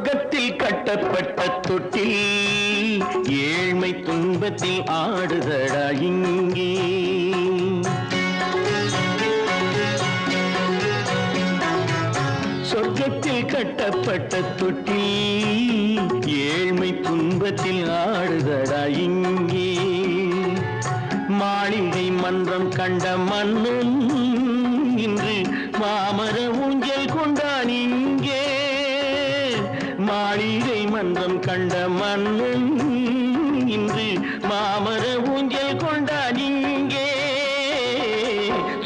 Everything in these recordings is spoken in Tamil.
சொர்க்கத்தில் கட்டப்பட்ட தொட்டில் ஏழ்மை துன்பத்தில் ஆடுதடா இங்கே. சொர்க்கத்தில் கட்டப்பட்ட தொட்டில் ஏழ்மை துன்பத்தில் ஆடுதடா இங்கே. மாளிகை மன்றம் கண்ட மன்னன் இன்று மாமர ஊஞ்சல் கொண்டான் இங்கே. மாளிகை மன்றம் கண்ட மன்னன் இன்று மாமர ஊஞ்சல் கொண்டான் இங்கே.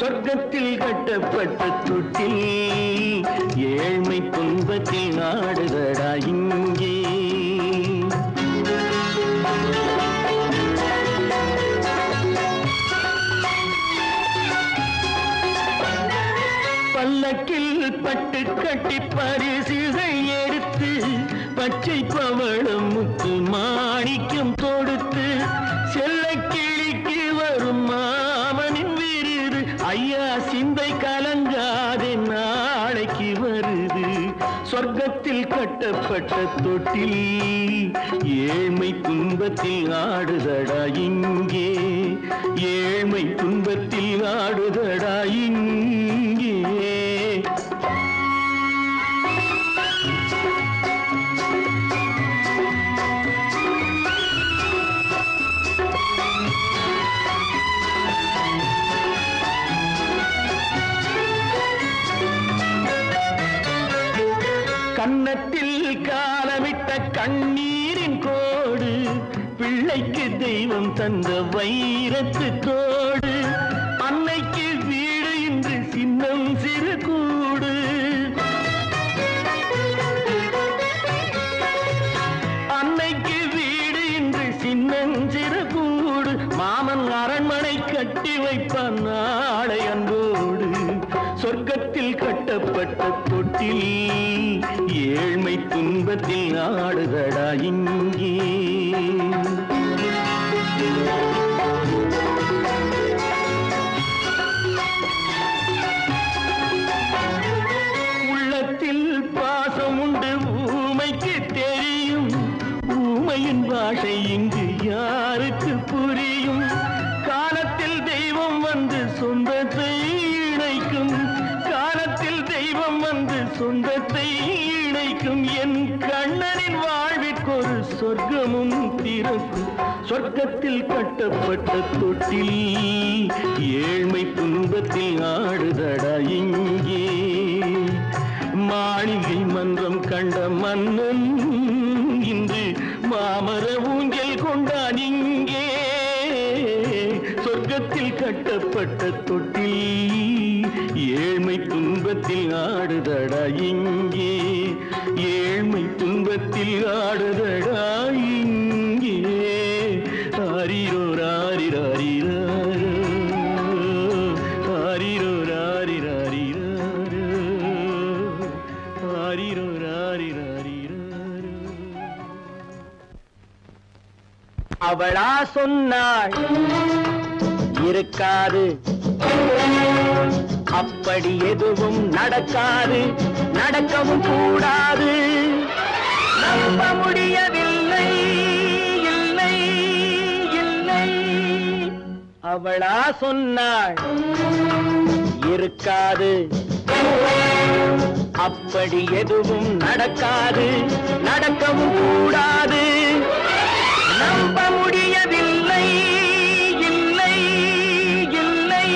சொர்க்கத்தில் கட்டப்பட்ட தொட்டில் ஏழ்மை துன்பத்தில் ஆடுதடா இங்கே. பல்லக்கில் பட்டு கட்டி பரிசுகள் எடுத்து பச்சை பவளம் முத்து மாணிக்கம் தொடுத்து செல்ல கிளிக்கு வரும் மாமனின் விருது. ஐயா சிந்தை கலங்காதே நாளைக்கு வருது. சொர்க்கத்தில் கட்டப்பட்ட தொட்டில் ஏழ்மை துன்பத்தில் ஆடுதடா இங்கே. ஏழ்மை துன்பத்தில் ஆடுதடா இங்கே. கன்னத்தில் காலமிட்ட கண்ணீரின் கோடு பிள்ளைக்கு தெய்வம் தந்த வைரத்து தோடு. அன்னைக்கு வீடு இன்று சின்னம் சிறு கூடு. அன்னைக்கு வீடு இன்று சின்னம் சிறு கூடு. மாமன் அரண்மனை கட்டி வைப்பான் நாளை அன்போடு. சொர்க்கத்தில் கட்டப்பட்ட தொட்டில் ஏழ்மை துன்பத்தில் ஆடுதடா இங்கே. உள்ளத்தில் பாசம் உண்டு ஊமைக்கு தெரியும். ஊமையின் பாஷை இங்கு யாருக்கு புரியும்? காலத்தில் தெய்வம் வந்து சொந்தத்தை இணைக்கும். காலத்தில் தெய்வம் வந்து சொந்தத்தை இணைக்கும். என் கண்ணனின் வாழ்விற்கொரு சொர்க்கமும் திறக்கும். சொர்க்கத்தில் கட்டப்பட்ட தொட்டில் ஏழ்மை துன்பத்தில் ஆடுதடா இங்கே. மாளிகை மன்றம் கண்ட மன்னன் இன்று மாமர ஊஞ்சல் கொண்டான் இங்கே. சொர்க்கத்தில் கட்டப்பட்ட தொட்டில் ஏழ்மை துன்பத்தில் ஆடுதடா இங்கே. ஏழ்மை துன்பத்தில் ஆடுதடா இங்கே. ஆரிரோ ராரிராரிராரோ, ஆரிரோ ராரிராரிராரோ, ஆரிரோ ராரிராரிராரோ. அவளா சொன்னாள் இருக்காது, அப்படி எதுவும் நடக்காது, நடக்கவும் கூடாது. நம்ப முடியவில்லை, இல்லை இல்லை. அவளா சொன்னாள் இருக்காது, அப்படி எதுவும் நடக்காது, நடக்கவும் கூடாது. நம்ப முடியவில்லை, இல்லை இல்லை.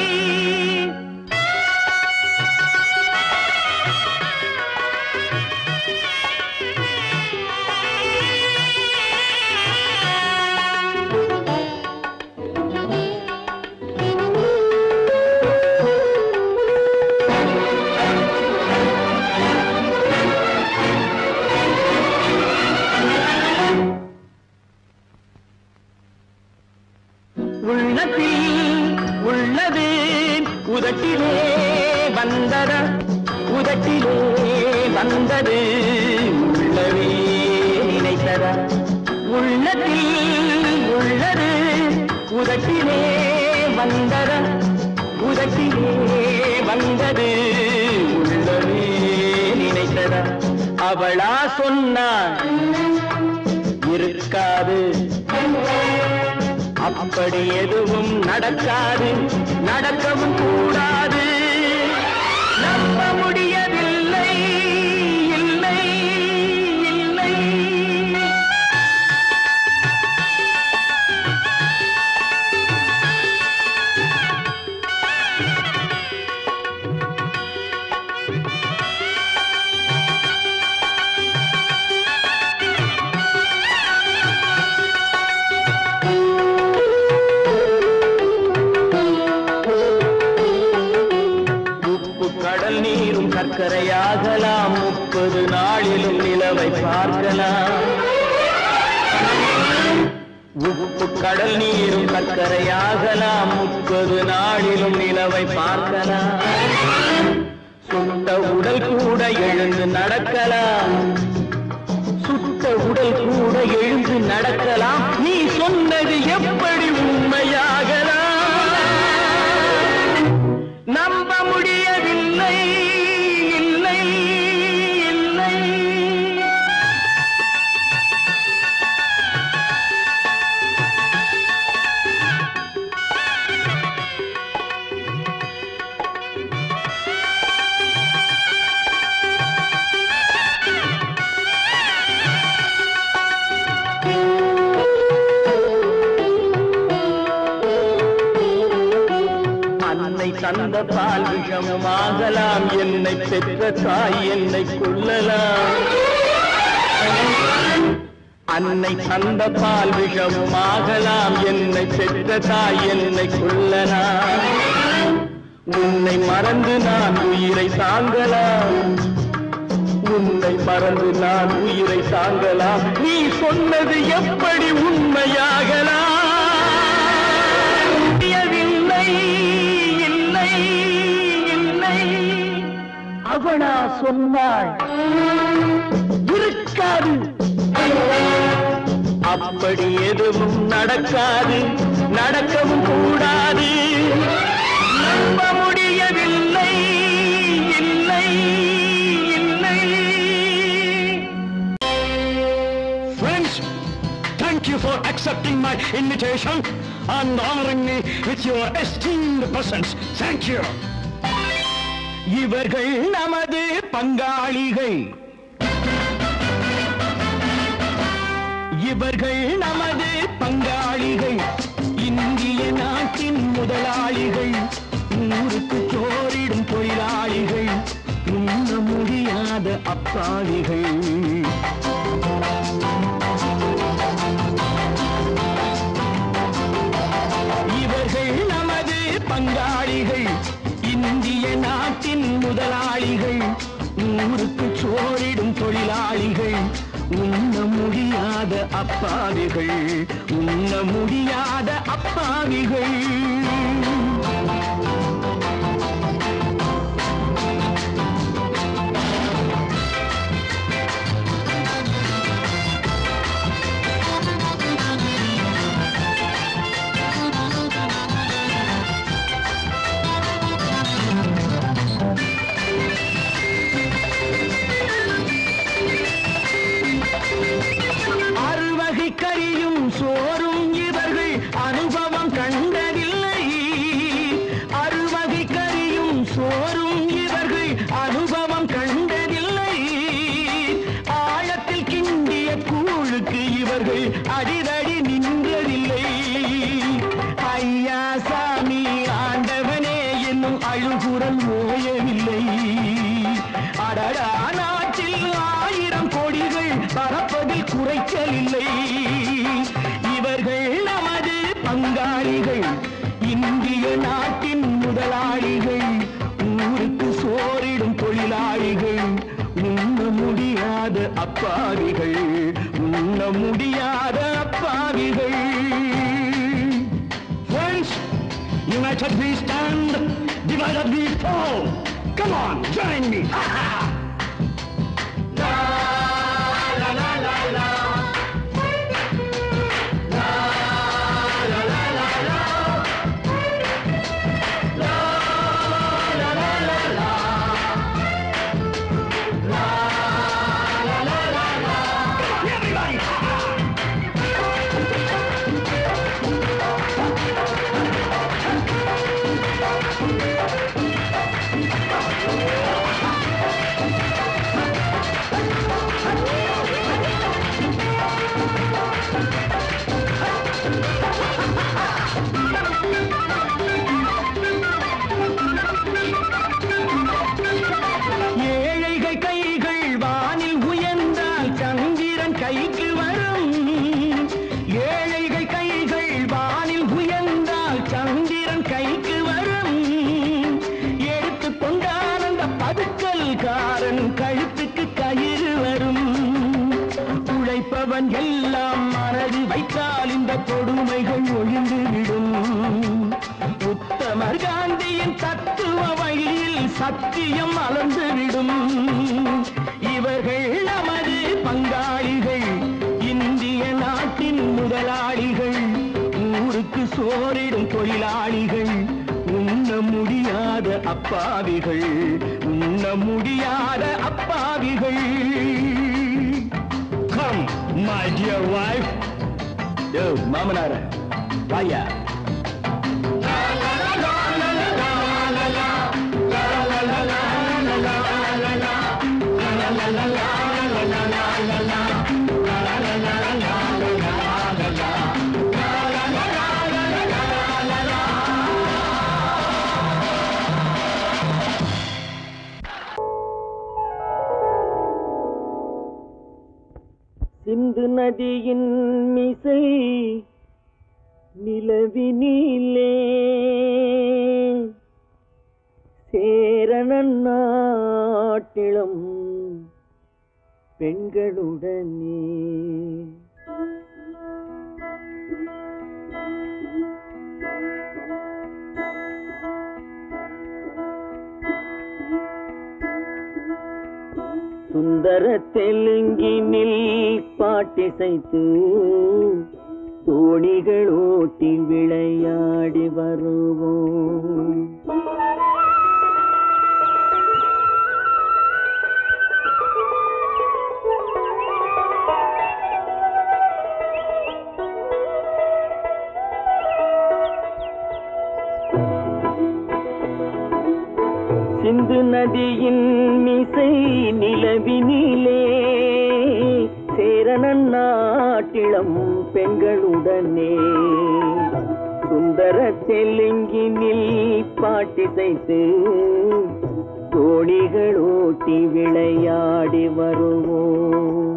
உள்ளது உதட்டிலே வந்ததா, உதட்டிலே வந்தது உள்ளவே நினைத்ததா. உள்ளத்தில் உள்ளது உதட்டிலே வந்ததா, உதட்டிலே வந்தது உள்ளவே நினைத்ததா. அவளா சொன்னாள் இருக்காது, அப்படி எதுவும் நடக்காது, நடக்கவும் கூடாது. நம்ப முடியவில்லை, இல்லை இல்லை. கடல் நீரும் சர்க்கரையாகலாம், 30 நாளிலும் நிலவை பார்க்கலாம். உப்பு கடல் நீரும் சர்க்கரையாகலாம், 30 நாளிலும் நிலவை பார்க்கலாம். சுட்ட உடல் கூட எழுந்து நடக்கலாம், சுட்ட உடல் கூட எழுந்து நடக்கலாம். நீ சொன்னது எப்படி உண்மையாகலாம்? நம்ப முடியவில்லை, இல்லை இல்லை. அன்னை தந்த பால் விஷமாகலாம், என்னை பெற்ற தாய் என்னை கொல்லலாம். அன்னை தந்த பால் விஷமாகலாம், என்னை பெற்ற தாய் என்னை கொல்லலாம். உன்னை மறந்து நான் உயிரை தாங்கலாம், உன்னை மறந்து நான் உயிரை தாங்கலாம். நீ சொன்னது எப்படி உண்மையாகலாம்? அவனா சொன்னாள் இருக்காது, அப்படி எதுவும் நடக்காது, நடக்கவும் கூடாது. நம்ப முடியவில்லை, இல்லை இல்லை. Friends, thank you for accepting my invitation and honoring me with your esteemed presence. Thank you. இவர்கள் நமது பங்காளிகள், இவர்கள் நமது பங்காளிகள், இந்திய நாட்டின் முதலாளிகள், ஊருக்கு சோறிடும் தொழிலாளிகள், உண்ண முடியாத அப்பாவிகள். இவர்கள் நமது பங்காளிகள், இந்திய நாட்டின் முதலாளிகள், ஊருக்கு சோறிடும் தொழிலாளிகள், உண்ண முடியாத அப்பாவிகள், உண்ண முடியாத அப்பாவிகள். கறியும் சோறும் இவர்கள் அனுபவம் கண்டதில்லை, அறுவகை கறியும் சோறும் இவர்கள் அனுபவம் கண்டதில்லை. ஆழத்தில் கிண்டிய கூழுக்கு இவர்கள் அடிதடி நின்றதில்லை. ஐயா சாமி ஆண்டவனே என்னும் அழுகுரல் ஓயவில்லை. அடடா நாட்டில் 1000 கோடிகள் பறப்பதில் குறைச்சல் இல்லை. இவர்கள் நமது பங்காளிகள், இந்திய நாட்டின் முதலாளிகள், ஊருக்கு சோறிடும் தொழிலாளிகள், உண்ண முடியாத அப்பாவிகள், உண்ண முடியாத அப்பாவிகள். Friends, united we stand, divided we fall. Come on, join me. கொடுமைகள் ஒழிந்துவிடும். உத்தமர் காந்தியின் தத்துவ வழியில் சத்தியம் மலர்ந்துவிடும். இவர்கள் நமது பங்காளிகள், இந்திய நாட்டின் முதலாளிகள், ஊருக்கு சோறிடும் தொழிலாளிகள், உண்ண முடியாத அப்பாவிகள், உண்ண முடியாத அப்பாவிகள். Come, my dear wife. Yo, மாமனார வாயா. சிந்து நதியின் மிசை நிலவினிலே சேரணன் நாட்டிளம் பெண்களுடனே சுந்தர தெலுங்கினில் பாட்டிசைத்து தோணிகள் ஓட்டி விளையாடி வருவோம். சிந்து நதியின் மிசை நிலவினிலே சேரணன் நாட்டிளம் பெண்களுடனே சுந்தர தெலுங்கினில் பாட்டிசைத்து தோணிகள் ஓட்டி விளையாடி வருவோம்.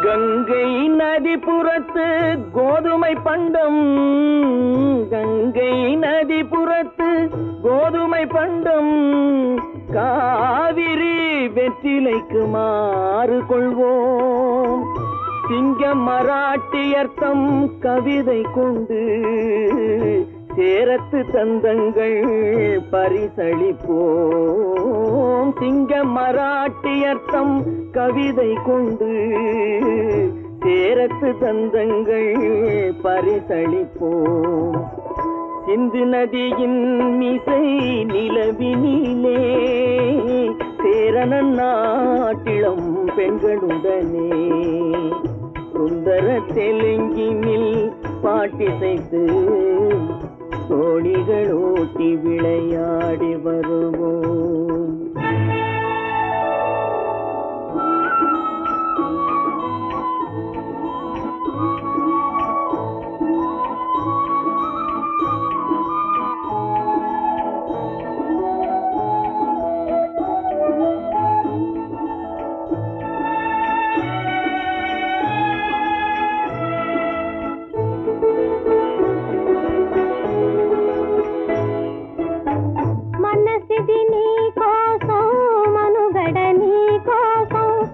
கங்கை நதிபுறத்து கோதுமை பண்டம், கங்கை நதிபுறத்து கோதுமை பண்டம், காவிரி வெற்றிலைக்கு மாறு கொள்வோம். சிங்க மராட்டியர்த்தம் கவிதை கொண்டு சேரத்து தந்தங்கள் பரிசளிப்போம். சிங்க மராட்டியர்த்தம் கவிதை கொண்டு சேரத்து தந்தங்கள் பரிசளிப்போம். சிந்து நதியின் மிசை நிலவினிலே சேரணன் நாட்டிளம் பெண்களுடனே சுந்தர தெலுங்கினில் பாட்டிசைத்து தோணிகள் ஓட்டி விளையாடி வருவோம்.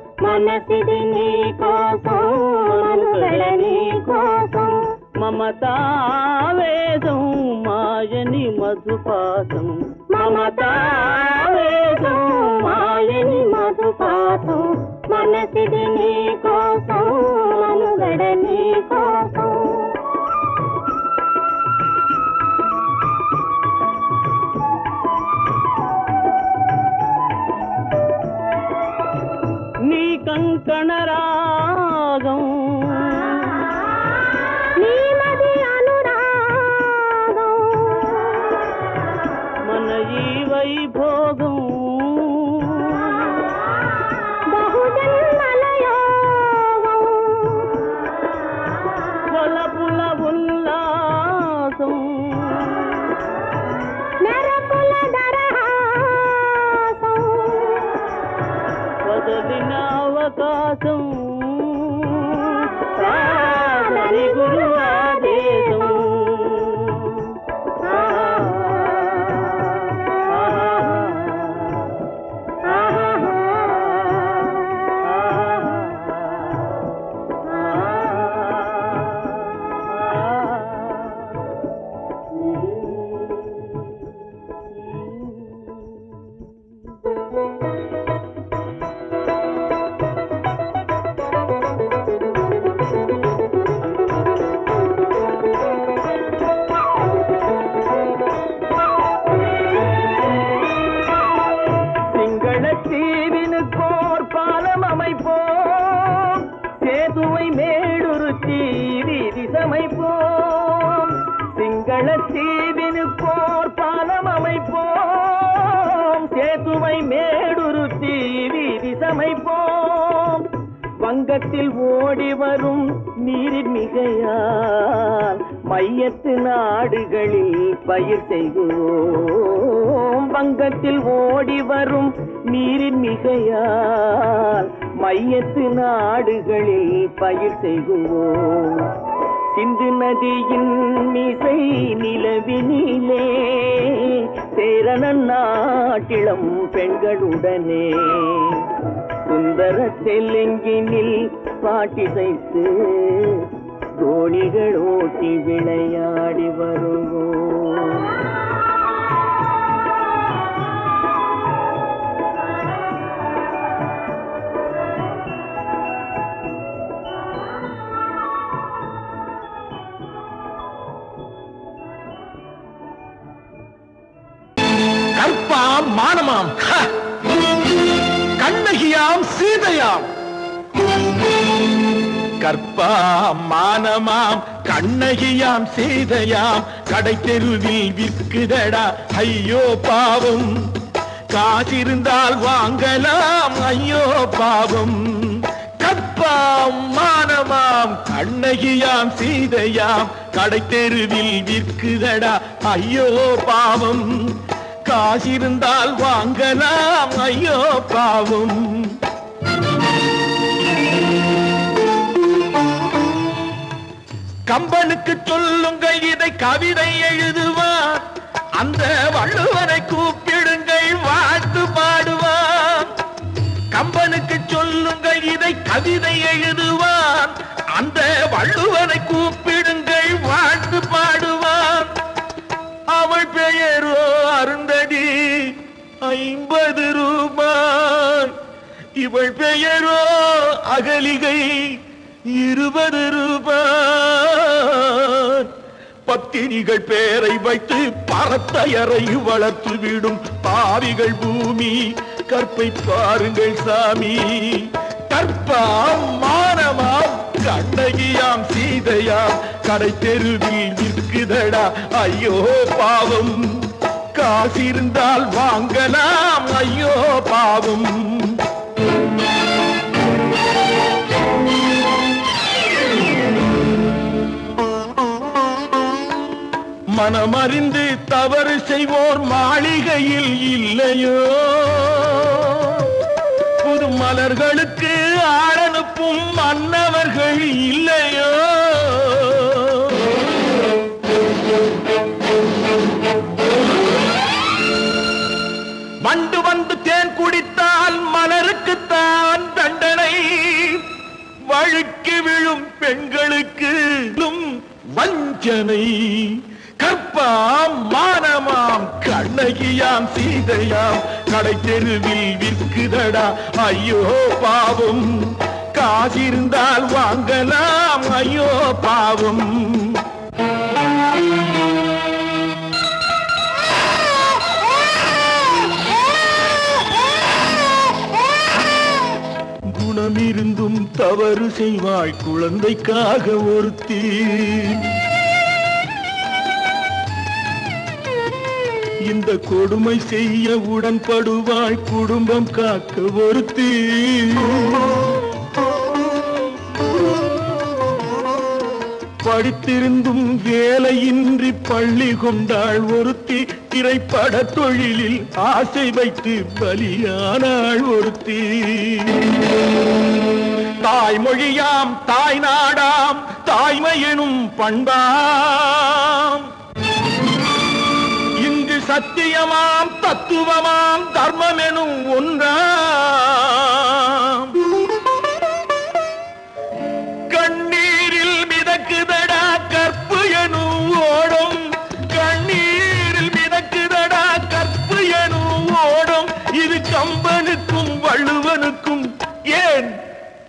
మనసిది నీ కోసం మనుగడ నీ కోసం మమతావేదం మాయని మధుపాసం మమతావేదం మాయని మధుపాసం మనసిది నీ కోసం మనుగడ నీ కోసం నీ కంకణ రాగం నీలది అనురాగం మన ఈ వైభోగం బహుజన్మల యోగం వలపుల உன்னை மேடுருத்தி வீதி சமைப்போம். வங்கத்தில் ஓடி வரும் நீரின் மிகையால் மையத்து நாடுகளில் பயிர் செய்வோம். வங்கத்தில் ஓடி வரும் நீரின் மிகையால் மையத்து நாடுகளில் பயிர் செய்வோம். சிந்து நதியின் மிசை நிலவினிலே சேரணன் நாட்டிளம் பெண்களுடனே சுந்தர தெலுங்கினில் பாட்டிசைத்து தோணிகள் ஓட்டி விளையாடி வருவோம். கற்பாம் மானமாம் கண்ணகியாம் சீதையாம். கற்பாம் மானமாம் கண்ணகியாம் சீதையாம் கடை தெருவில் விற்குதடா ஐயோ பாவம். காசிருந்தால் வாங்கலாம் ஐயோ பாவம். கற்பாம் மானமாம் கண்ணகியாம் சீதையாம் கடை தெருவில் விற்குதடா ஐயோ பாவம். காசிருந்தால் வாங்கலாம் ஐயோ பாவம். கம்பனுக்கு சொல்லுங்கள் இதை கவிதை எழுதுவார். அந்த வள்ளுவனை கூப்பிடுங்கள் வாழ்த்து பாடுவார். கம்பனுக்கு சொல்லுங்கள் இதை கவிதை எழுதுவார். அந்த வள்ளுவனை கூப்பிடுங்கள் வாழ்த்து பாடுவார். அவள் பெயரோ அருந்ததி 50 ரூபாய். இவள் பெயரோ அகலிகை 20 ரூபாய். பத்தினிகள் பேரை வைத்து பரத்தையறை வளர்த்து விடும் பாவிகள் பூமி. கற்பை பாருங்கள் சாமி. கற்பாம் மானமாம் கண்ணகியாம் சீதையாம் கடை தெருவில் விற்குதடா ஐயோ பாவம். காசிருந்தால் வாங்கலாம் ஐயோ பாவம். மனமறிந்து தவறு செய்வோர் மாளிகையில் இல்லையோ. புது மலர்களுக்கு ஆளனுப்பும் மன்னவர்கள் இல்லையோ. வண்டு வந்து தேன் குடித்தால் மலருக்குத்தான் தண்டனை. வழுக்கி விழும் பெண்களுக்கு வஞ்சனை. கற்பாம் மானமாம் கண்ணகியாம் சீதையாம் கடை தெருவில் விற்குதடா ஐயோ பாவம். காசிருந்தால் வாங்கலாம் ஐயோ பாவம். குணமிருந்தும் தவறு செய்வாய் குழந்தைக்காக ஒருத்தி. இந்த கொடுமை செய்ய உடன்படுவாய் குடும்பம் காக்க ஒருத்தி. படித்திருந்தும் வேலையின்றி பள்ளி கொண்டாள் ஒருத்தி. திரைப்பட தொழிலில் ஆசை வைத்து பலியானாள் ஒருத்தி. தாய்மொழியாம் தாய் நாடாம் தாய்மை எனும் பண்பாம். இங்கு சத்தியமாம் தத்துவமாம் தர்மம் எனும் ஒன்றாம். கண்ணீரில் மிதக்குதடா கற்பு எனும் ஓடும். கண்ணீரில் மிதக்குதடா கற்பு எனும் ஓடும். இது கம்பனுக்கும் வள்ளுவனுக்கும் ஏன்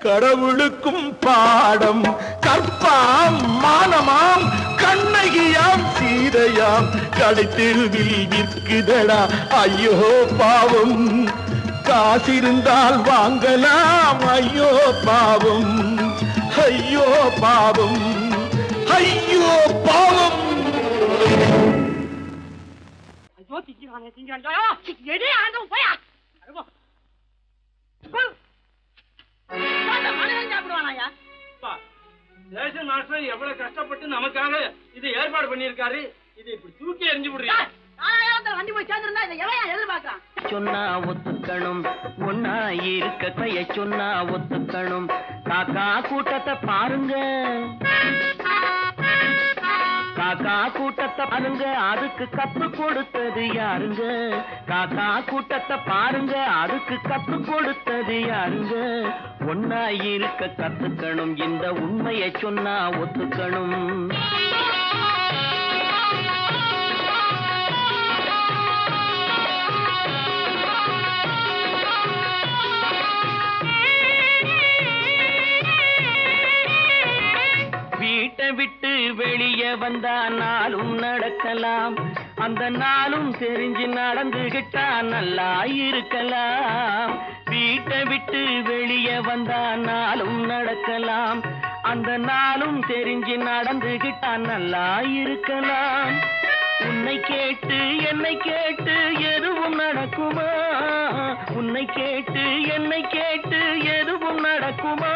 கடவுளுக்கும் பாடம். கற்பாம் மானமாம் கண்ணகியாம் சீதையாம் கடை தெருவில் விற்குதடா ஐயோ பாவம். காசிருந்தால் வாங்கலாம் ஐயோ பாவம். ஐயோ பாவம். ஐயோ பாவம். ஐயோ திங்கிறானே திங்கிறான். எடே ஆண்டவன் போயா. சாப்பிடுவானாயா? ஸ்டேஷன் மாஸ்டர் எவ்வளவு கஷ்டப்பட்டு நமக்காக இது ஏற்பாடு பண்ணியிருக்காரு. இது இப்படி தூக்கி எறிஞ்சு விடுறீங்க. வண்டி போய் சேர்ந்திருந்தா இதை எவன் எதிர்பார்க்கறான்? சொன்னா ஒத்துக்கணும், ஒன்னா இருக்க கைய சொன்னா ஒத்துக்கணும். காக்கா கூட்டத்தை பாருங்க, காக்கா கூட்டத்தை பாருங்க, அதுக்கு கத்து கொடுத்தது யாருங்க? காக்கா கூட்டத்தை பாருங்க, அதுக்கு கத்து கொடுத்தது யாருங்க? ஒன்னா இருக்க கத்துக்கணும், இந்த உண்மையை சொன்னா ஒத்துக்கணும். வீட்டை விட்டு வெளியே வந்தா நாளும் நடக்கலாம், அந்த நாளும் தெரிஞ்சு நடந்துகிட்டா நல்லா இருக்கலாம். வீட்டை விட்டு வெளியே வந்தா நாளும் நடக்கலாம், அந்த நாளும் தெரிஞ்சு நடந்துகிட்டா நல்லா இருக்கலாம். உன்னை கேட்டு என்னை கேட்டு எதுவும் நடக்குமா? உன்னை கேட்டு என்னை கேட்டு எதுவும் நடக்குமா?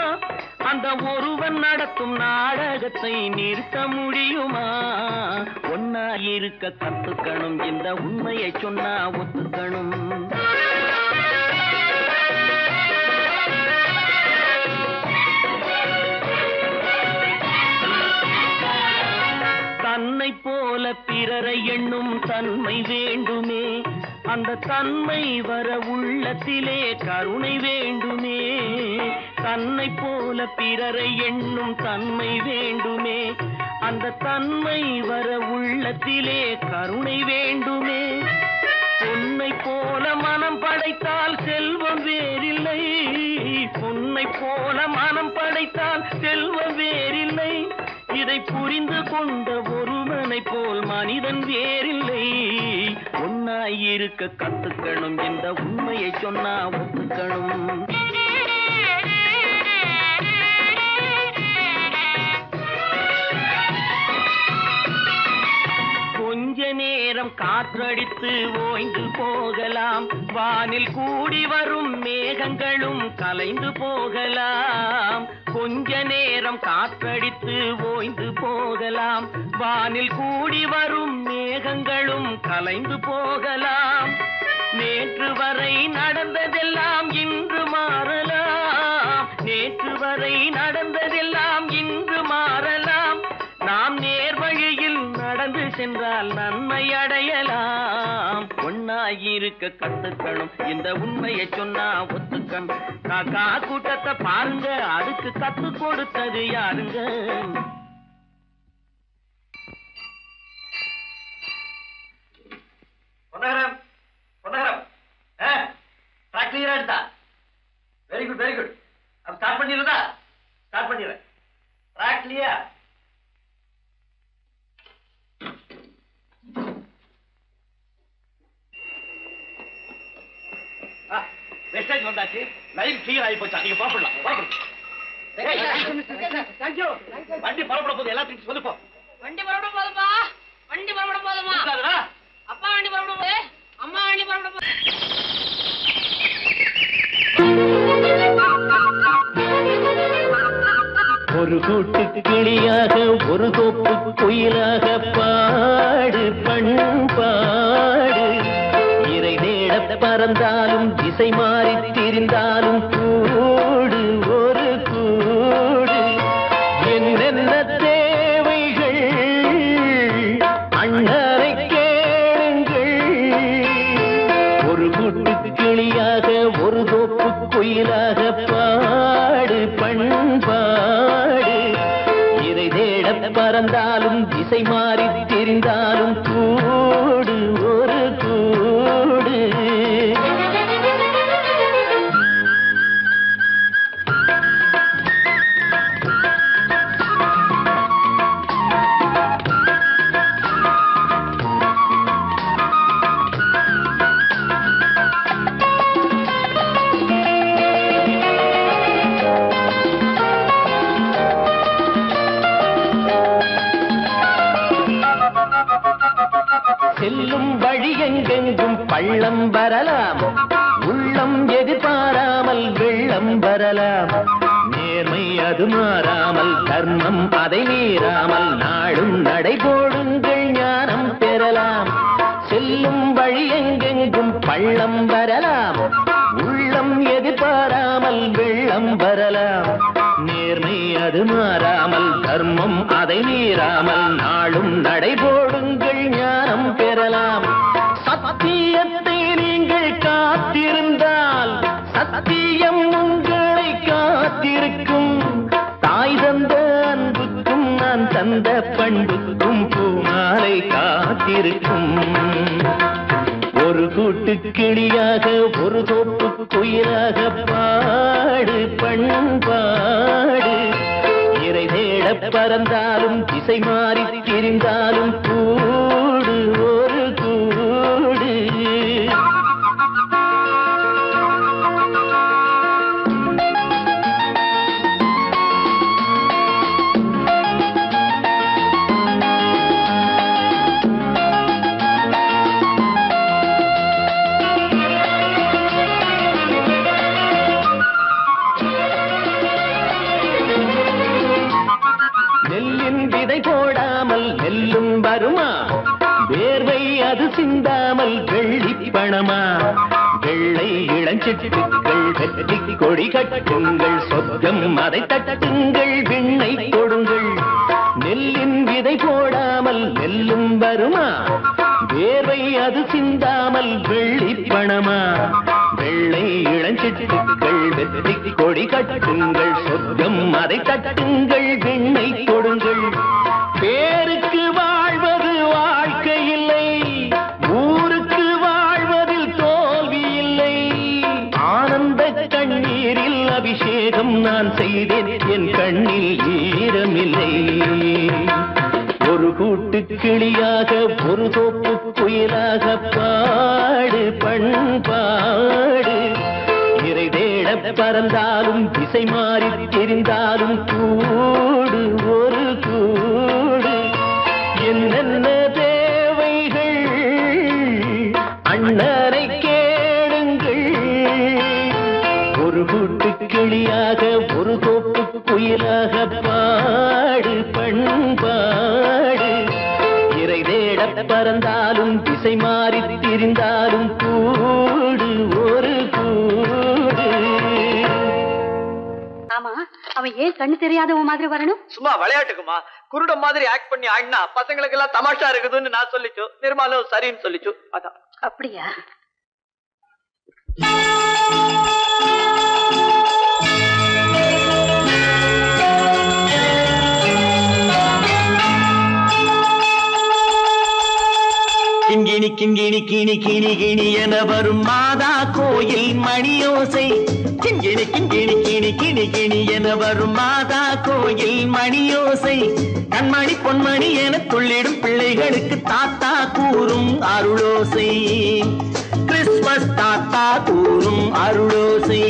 அந்த ஒருவன் நடத்தும் நாடகத்தை நிறுத்த முடியுமா? ஒன்னா இருக்க கத்துக்கணும், இந்த உண்மையை சொன்னா ஒத்துக்கணும். தன்னை போல பிறரை எண்ணும் தன்மை வேண்டுமே, அந்த தன்மை வர உள்ளத்திலே கருணை வேண்டுமே. தன்னை போல பிறரை எண்ணும் தன்மை வேண்டுமே, அந்த தன்மை வர உள்ளத்திலே கருணை வேண்டுமே. பொன்னை போல மனம் படைத்தால் செல்வம் வேறில்லை, பொன்னை போல மனம் படைத்தால் செல்வம் வேறில்லை. இதை புரிந்து கொண்ட ஒருவனை போல் மனிதன் வேறில்லை. ஒன்னாய் இருக்க கத்துக்கணும், இந்த உண்மையை சொன்னா ஒத்துக்கணும். கொஞ்ச நேரம் காற்றடித்து ஓய்ந்து போகலாம், வானில் கூடி வரும் மேகங்களும் கலைந்து போகலாம். கொஞ்ச நேரம் காற்றடித்து ஓய்ந்து போகலாம், வானில் கூடி வரும் மேகங்களும் கலைந்து போகலாம். நேற்று வரை நடந்ததெல்லாம் இன்று மாறலாம், நேற்று வரை நடந்ததெல்லாம் இன்று மாறலாம். நாம் நேர்வழியில் நடந்து சென்றால் நன்மை அடையலாம். ஒன்னாயிருக்க கத்துக்கணும், இந்த உண்மையை சொன்னா ஒத்துக்கணும். காக்கா கூட்டத்தை பாருங்க, அதுக்கு கத்து கொடுத்தது யாருங்க? பொன்னகரம், பொன்னகரம், ட்ராக் கிளியரா எடுத்தா? Very good, very good. அப்ப ஸ்டார்ட் பண்ணிடுறதா? ஸ்டார்ட் பண்ணிடுறேன். Track clear. வெஸ்டேஜ் வந்தாச்சு, லைன் கிளியர் ஆகி போச்சா? நீங்க புறப்படலாம். வண்டி புறப்பட போது எல்லாத்தையும் சொல்லுப்போம். வண்டி புறப்பட போதுப்பா, வண்டி புறப்பட போதுமா? அப்பா வண்டி புறப்பட போது, அம்மா வண்டி புறப்பட போது. ஒரு கூட்டு கிளியாக ஒரு தோப்பு குயிலாக பாடு பண்பாடு. இறை தேட பறந்தாலும் திசை மாறி திரிந்தாலும் கூடு ஒரு கூடு. என்னென்ன தேவைகள் அண்ணரை கேளுங்கள். ஒரு கூட்டு கிளியாக ஒரு தோப்பு குயிலாக பாடு பண்பாடு. இறை தேட பறந்தாலும் திசை மாறி தெரிந்தாலும் கூடு ஒரு கூடு. செல்லும் வழி எங்கெங்கும் பள்ளம் வரலாம், உள்ளம் வெள்ளம் வரலாம். நேர்மை அது மாறாமல், தர்மம் அதை மீறாமல், நாடும் நடைபோடுங்கள் ஞானம் பெறலாம். செல்லும் வழி எங்கெங்கும் பள்ளம் வரலாம். உள்ளம் எதிர்பாராமல் வெள்ளம் வரலாம். நேர்மை அது மாறாமல், தர்மம் அதை மீறாமல், நாளும் நடைபோடுங்கள் ஞானம் பெறலாம். சத்தியத்தை நீங்கள் காத்திருந்தால் சத்தியம் உங்களை காத்திருக்கும். தாய் தந்த அன்புக்கும் நான் தந்த பண்புக்கும் பூமாலை காத்திருக்கும். ஒரு கூட்டு கிளியாக ஒரு தோப்பு குயிலாக பாடு பண்பாடு. இறை தேட பறந்தாலும் திசை மாறி திரிந்தாலும் கூடு ஒரு கூடு. போடாமல் நெல்லும் வருமா? வேர்வை அது சிந்தாமல் வெள்ளி பணமா? வெள்ளை இளஞ்சிட்டுக்கள் வெற்றி கொடி கட்டுங்கள். சொர்க்கம் அதை தட்டுங்கள், விண்ணை கொடுங்கள். நெல்லின் விதை போடாமல் நெல்லும் வருமா? வேர்வை அது சிந்தாமல் வெள்ளி பணமா? வெள்ளை இளஞ்சிட்டுக்கள் வெற்றி கொடி கட்டுங்கள். சொர்க்கம் அதை தட்டுங்கள், விண்ணை கொடுங்கள். பேருக்கு வாழ்வது வாழ்க்கை இல்லை, ஊருக்கு வாழ்வதில் தோல்வி இல்லை. ஆனந்த கண்ணீரில் அபிஷேகம் நான் செய்தேன், என் கண்ணில் ஈரமில்லை. ஒரு கூட்டு கிளியாக ஒரு தோப்பு குயிலாக பாடு பண்பாடு. இறை தேட பறந்தாலும் திசை மாறி தெரிந்தாலும் கூடு ஒரு கூடு. என்னென்ன தேவைகள் அண்ணனை கேளுங்கள். ஒரு கூட்டு கிளியாக ஒரு தோப்பு குயிலாக பாடு பண்பாடு. இறை தேட பறந்தாலும் திசை மாறி திரிந்தாலும் கூடு ஒரு கூடு. ஆமா, அவன் ஏன் கண்ணு தெரியாதவன் மாதிரி வரணும்? சும்மா விளையாட்டுக்குமா, குருட மாதிரி ஆக்ட் பண்ணி ஆடினா பசங்களுக்கு எல்லாம் தமாஷா இருக்குதுன்னு நான் சொல்லிச்சு. நிர்மலும் சரின்னு சொல்லிச்சு. அதான். அப்படியா? கிண்கிணி கிண்கிணி கிணி கிணி கிணி என வரும் மாதா கோயில் மணியோசை. கிண்கிணி கிண்கிணி கிணி கிணி கிணி என வரும் மாதா கோயில் மணியோசை. கண்மணி பொன்மணி என துள்ளிடும் பிள்ளைகளுக்கு தாத்தா கூறும் அருளோசை. கிறிஸ்துமஸ் தாத்தா கூறும் அருளோசை.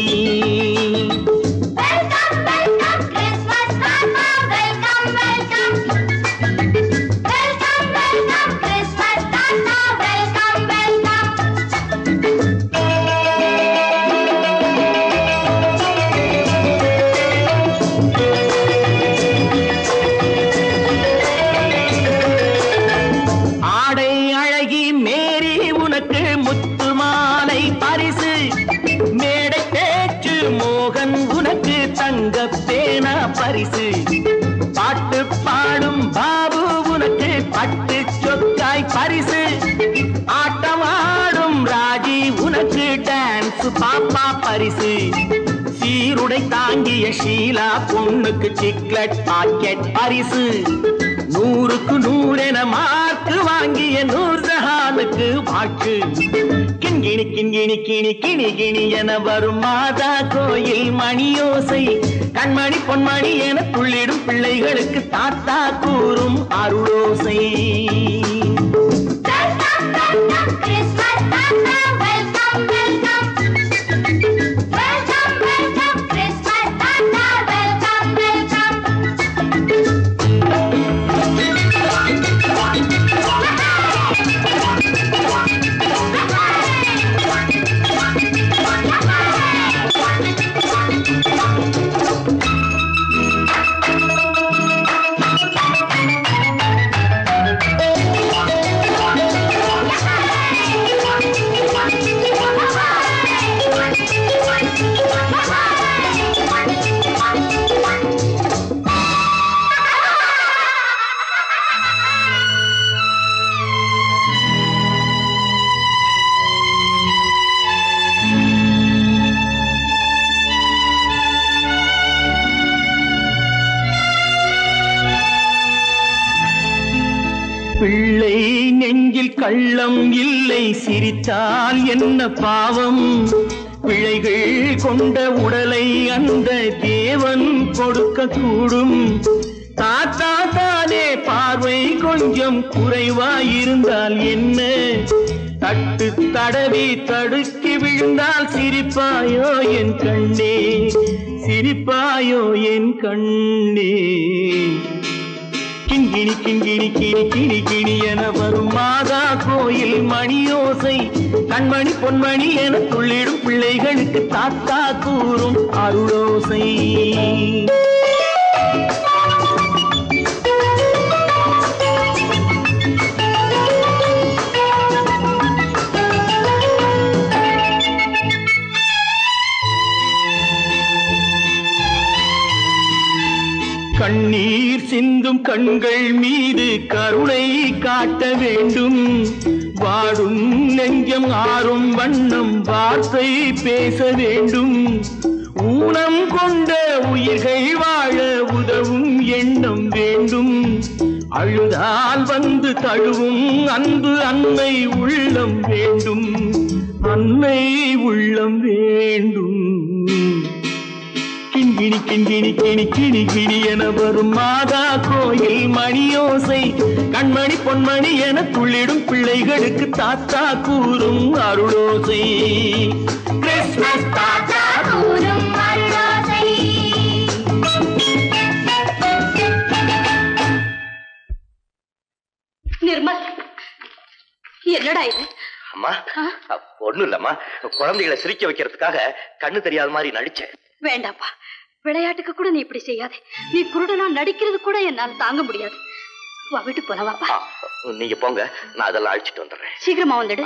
பரிசு பாட்டு பாடும் பாபு உனக்கு பட்டு சொக்காய் பரிசு. ஆட்டம் ஆடும் ராஜி உனக்கு டான்ஸ் பாப்பா பரிசு. சீருடை தாங்கிய ஷீலா பொண்ணுக்கு சிக்லெட் பாக்கெட் பரிசு. 100க்கு 100 என மார்க்கு வாங்கிய நூர்ஜஹானுக்கு வாழ்த்து. கிண்கிணி கிண்கிணி கிணி கிணி கிணி என வரும் மாதா கோயில் மணியோசை. கண்மணி பொன்மணி என துள்ளிடும் பிள்ளைகளுக்கு தாத்தா கூறும் அருளோசை. கள்ளம் இல்லை சிரித்தால் என்ன பாவம் பிழைகள் கொண்ட உடலை அந்த தேவன் கொடுக்க கூடும் தாத்தா தானே பார்வை கொஞ்சம் குறைவாயிருந்தால் என்ன தட்டு தடவி தடுக்கி விழுந்தால் சிரிப்பாயோ என் கண்ணே சிரிப்பாயோ என் கண்ணே கிண்கிணி கிண்கிணி கிணி கிணி கிணி என வரும் மாதா கோயில் மணியோசை கண்மணி பொன்மணி என துள்ளிடும் பிள்ளைகளுக்கு தாத்தா கூறும் அருளோசை கண்ணீர் சிந்தும் கண்கள் மீது கருணை காட்ட வேண்டும் வாடும் நெஞ்சம் ஆறும் வண்ணம் வார்த்தை பேச வேண்டும் ஊனம் கொண்ட உயிர்கள் வாழ உதவும் எண்ணம் வேண்டும் அழுதால் வந்து தழுவும் அன்பு அன்னை உள்ளம் வேண்டும் அன்னை உள்ளம் வேண்டும் கிண்கிணி கிண்கிணி கிணி கிணி கிணி என வரும் மாதா கோயில் மணியோசை கண்மணி பொன்மணி என துள்ளிடும் பிள்ளைகளுக்கு தாத்தா கூறும் அருளோசை கிறிஸ்மஸ் தாத்தா கூறும் அருளோசை நிர்மல் என்னடா இது அம்மா ஒண்ணும் இல்லம்மா குழந்தைகளை சிரிக்க வைக்கிறதுக்காக கண்ணு தெரியாத மாதிரி நடிச்சேன் வேண்டாப்பா விளையாட்டுக்கு கூட நீ இப்படி செய்யாதே நீ குருடனா நடிக்கிறது கூட என்னால தாங்க முடியாது வா வீட்டுக்கு போல வாப்பா நீங்க போங்க நான் அதெல்லாம் அழிச்சிட்டு வந்துடுறேன் சீக்கிரமா வந்துடு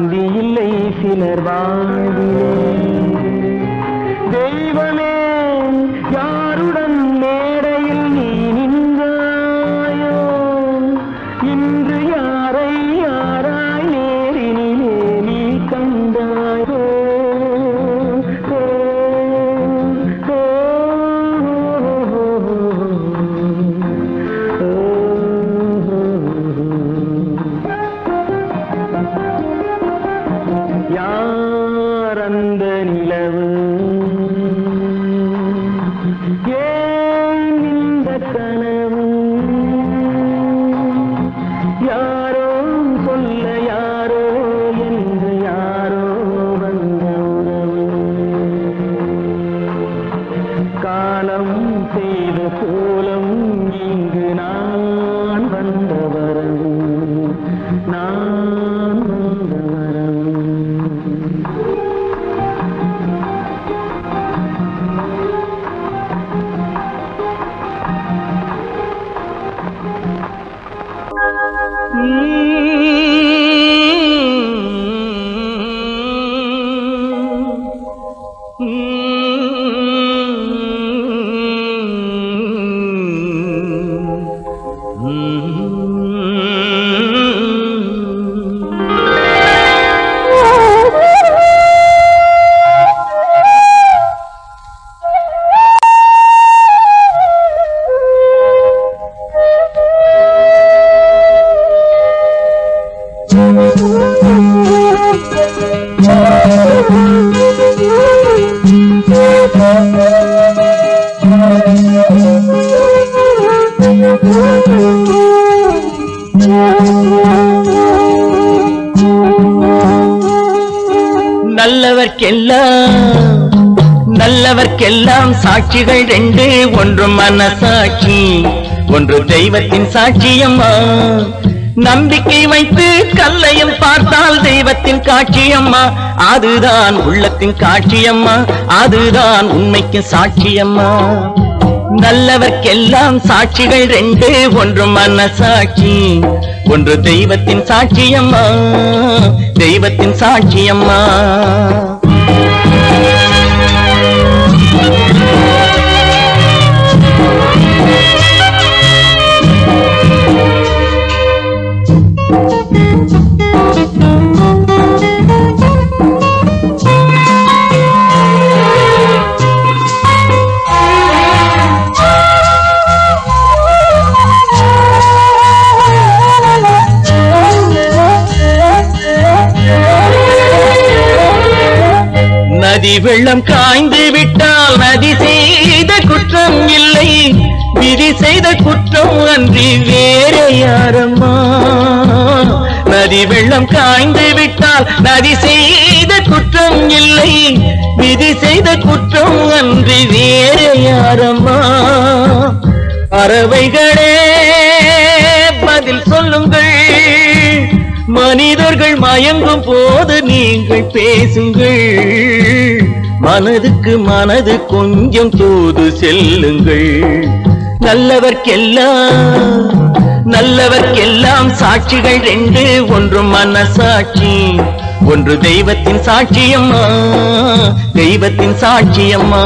சாந்தி இல்லை சிலர் வாழ்விலே. தெய்வமே யாருடன் மேடையில் நீ நின்றாயோ, இன்று யாரை யாராய் நேரினிலே நீ கண்டாயோ. யார் அந்த நிலவு, ஏன் இந்த கனவு, யாரோ சொல்ல யாரோ என்று யாரோ வந்த உறவு. காலம் செய்த கோலம் இங்கு நான் வந்த வரவு, நான் வந்த வரவு. நல்லவர்க்கெல்லாம் சாட்சிகள் ரெண்டு, ஒன்று மனசாட்சி, ஒன்று தெய்வத்தின் சாட்சியம்மா. நம்பிக்கை வைத்து கல்லையும் பார்த்தால் தெய்வத்தின் காட்சியம்மா. அதுதான் உள்ளத்தின் காட்சியம்மா, அதுதான் உண்மைக்கு சாட்சியம்மா. நல்லவர்க்கெல்லாம் சாட்சிகள் ரெண்டு, ஒன்று மனசாட்சி, ஒன்று தெய்வத்தின் சாட்சியம்மா, தெய்வத்தின் சாட்சியம்மா. நதி வெள்ளம் காய்ந்து விட்டால் நதி செய்த குற்றம் இல்லை, விதி செய்த குற்றம் அன்றி வேறு யாரம்மா. நதி வெள்ளம் காய்ந்து விட்டால் நதி செய்த குற்றம் இல்லை, விதி செய்த குற்றம் அன்றி வேறு யாரம்மா. பறவைகளே பதில் சொல்லுங்கள், மனிதர்கள் மயங்கும் போது நீங்கள் பேசுங்கள். மனதுக்கு மனது கொஞ்சம் தூது செல்லுங்கள். நல்லவர்க்கெல்லாம் சாட்சிகள் ரெண்டு, ஒன்று மனசாட்சி, ஒன்று தெய்வத்தின் சாட்சியம்மா, தெய்வத்தின் சாட்சியம்மா.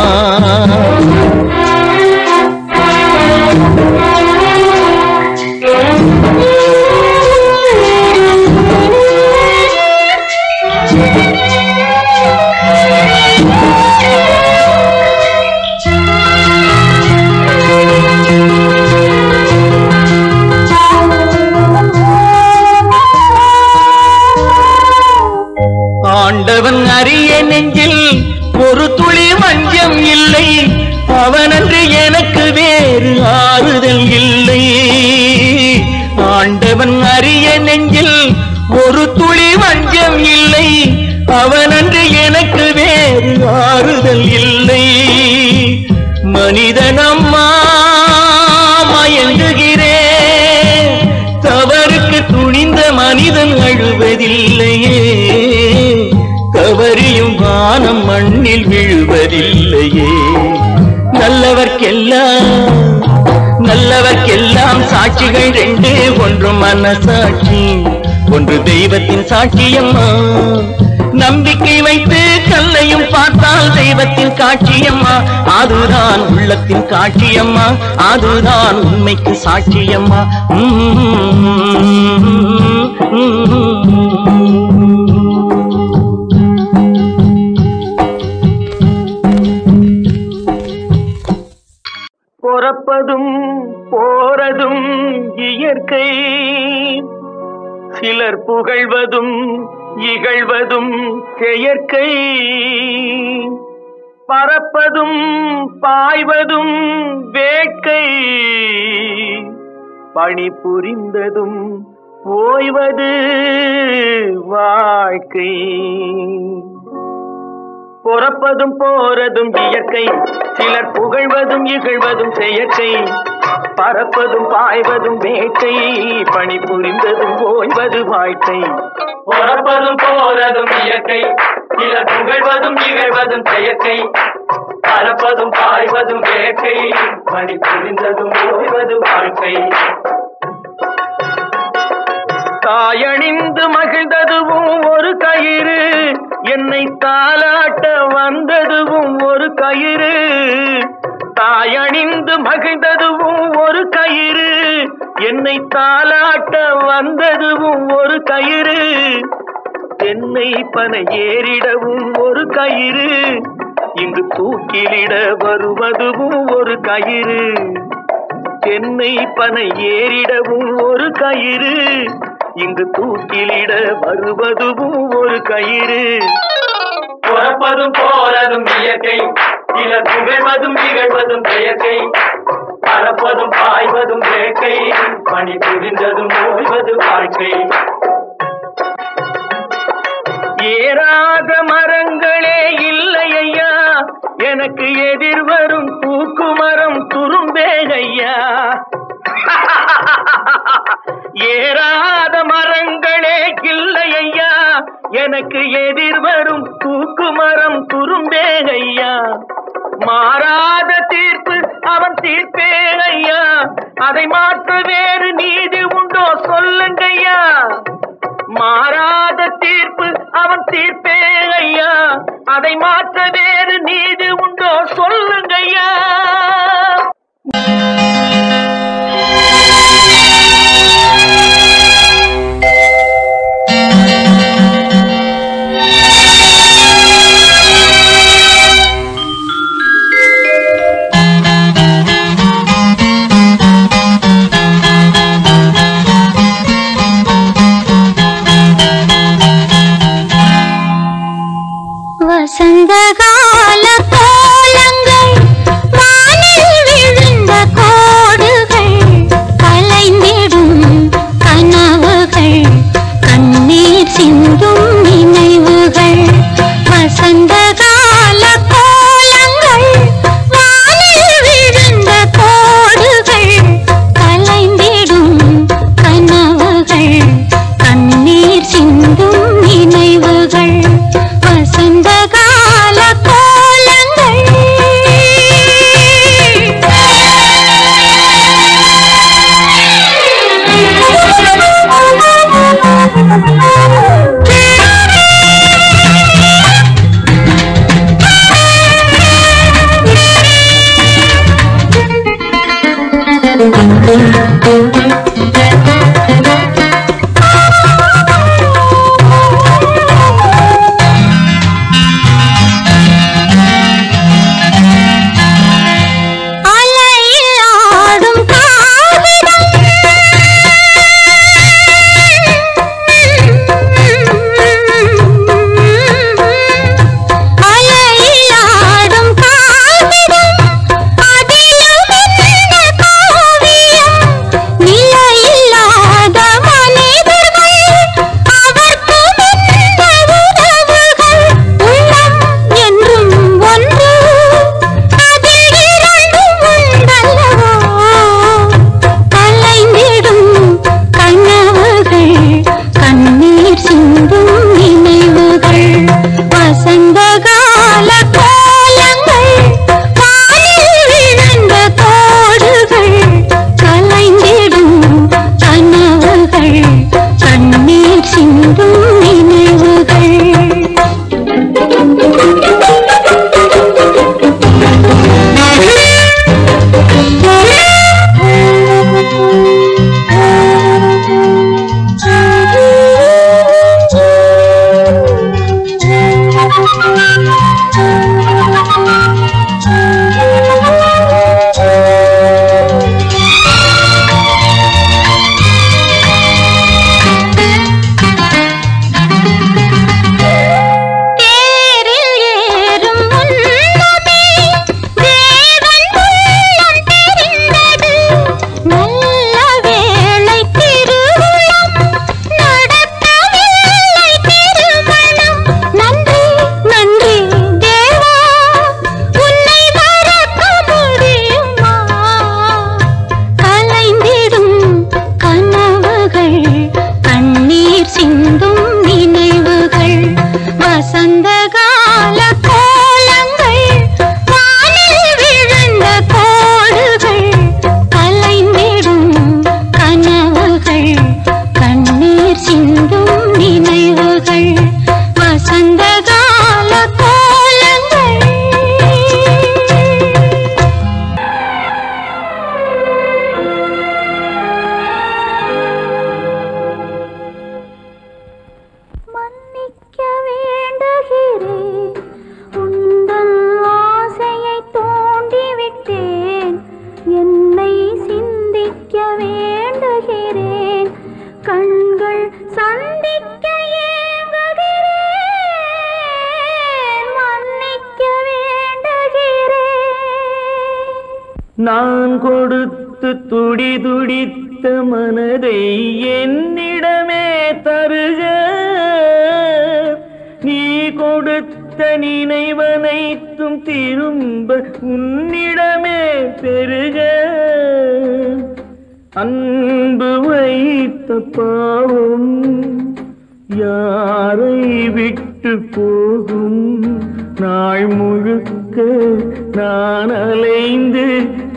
ஆண்டவன் அறிய நெஞ்சில் ஒரு துளி வஞ்சம் இல்லை, அவனன்று எனக்கு வேறு ஆறுதல் இல்லை. ஆண்டவன் அறிய நெஞ்சில் ஒரு துளி வஞ்சம் இல்லை, அவனன்று எனக்கு வேறு ஆறுதல் இல்லை. மனிதனம்மா மயங்குகிறேன், தவறுக்கு துணிந்த மனிதன் அழுவதில்லையே, தவறியும் வானம் மண்ணில் விழுவதில்லையே. நல்லவர்க்கெல்லாம் சாட்சிகள் ரெண்டு, ஒன்று மனசாட்சி, ஒன்று தெய்வத்தின் சாட்சியம்மா, நம்பிக்கை வைத்து கல்லையும் பார்த்தால் தெய்வத்தின் காட்சியம்மா, அதுதான் உள்ளத்தின் காட்சியம்மா, அதுதான் உண்மைக்கு சாட்சியம்மா. பொறப்பதும் போறதும் இயற்கை, சிலர் புகழ்வதும் இகழ்வதும் செயற்கை, பறப்பதும் பாய்வதும் வேட்கை, பணி புரிந்ததும் ஓய்வது வாழ்க்கை. பொறப்பதும் போறதும் இயற்கை, சிலர் புகழ்வதும் இகழ்வதும் செயற்கை, பறப்பதும் பாய்வதும் வேட்டை, பணி புரிந்ததும் ஓய்வது வாழ்க்கை. பொறப்பதும் போறதும் இயற்கை, சிலர் புகழ்வதும் இகழ்வதும் செயற்கை, பறப்பதும் பாய்வதும் வேட்டை, பணி புரிந்ததும் ஓய்வது வாழ்க்கை. தாயணிந்து மகிழ்ந்ததுவும் ஒரு கயிறு, என்னை தாலாட்ட வந்ததுவும் ஒரு கயிறு. தாயணிந்து மகிழ்ந்ததுவும் ஒரு கயிறு, என்னை தாலாட்ட வந்ததுவும் ஒரு கயிறு. தென்னை பனை ஏறிடவும் ஒரு கயிறு, இங்கு தூக்கிலிட வருவதுவும் ஒரு கயிறு. தென்னை பனை ஏறிடவும் ஒரு கயிறு, இங்கு தூக்கிலிட வருவதுவும் ஒரு கயிறு. பொறப்பதும் போறதும் இயற்கை, சிலர் புகழ்வதும் இகழ்வதும் செயற்கை, பறப்பதும் பாய்வதும் வேட்கை, பணி புரிந்ததும் ஓய்வது வாழ்க்கை. ஏறாத மரங்களே இல்லை ஐயா, எனக்கு எதிர்வரும் தூக்குமரம் துரும்பேகையா. ஏறாத மரங்களே இல்லை ஐயா, எனக்கு எதிர்வரும் தூக்குமரம் துரும்பேகையா. மாறாத தீர்ப்பு அவன் தீர்ப்பே ஐயா, அதை மாற்ற வேறு நீதி உண்டோ சொல்லுங்கய்யா. மாறாத தீர்ப்பு அவன் தீர்ப்பே ஐயா, அதை மாற்ற வேறு நீதி உண்டோ சொல்லுங்கய்யா. வசந்தகால கோலங்கள், வானில் விழுந்த கோடுகள், கலைந்திடும் கனவுகள், கண்ணீர் சிந்தும் நினைவுகள். வசந்தகால கோலங்கள், வானில் விழுந்த கோடுகள், கலைந்திடும் கனவுகள், கண்ணீர் சிந்தும் நினைவுகள். வசந்தகால கோலங்கள். நான் கொடுத்து துடி துடித்த மனதை என்னிடமே தருக, நீ கொடுத்த நினைவனைத்தும் திரும்ப உன்னிடமே பெருக. அன்பு வைத்த பாவம் யாரை விட்டு போகும், நாள் முழுக்க நான் அலைந்து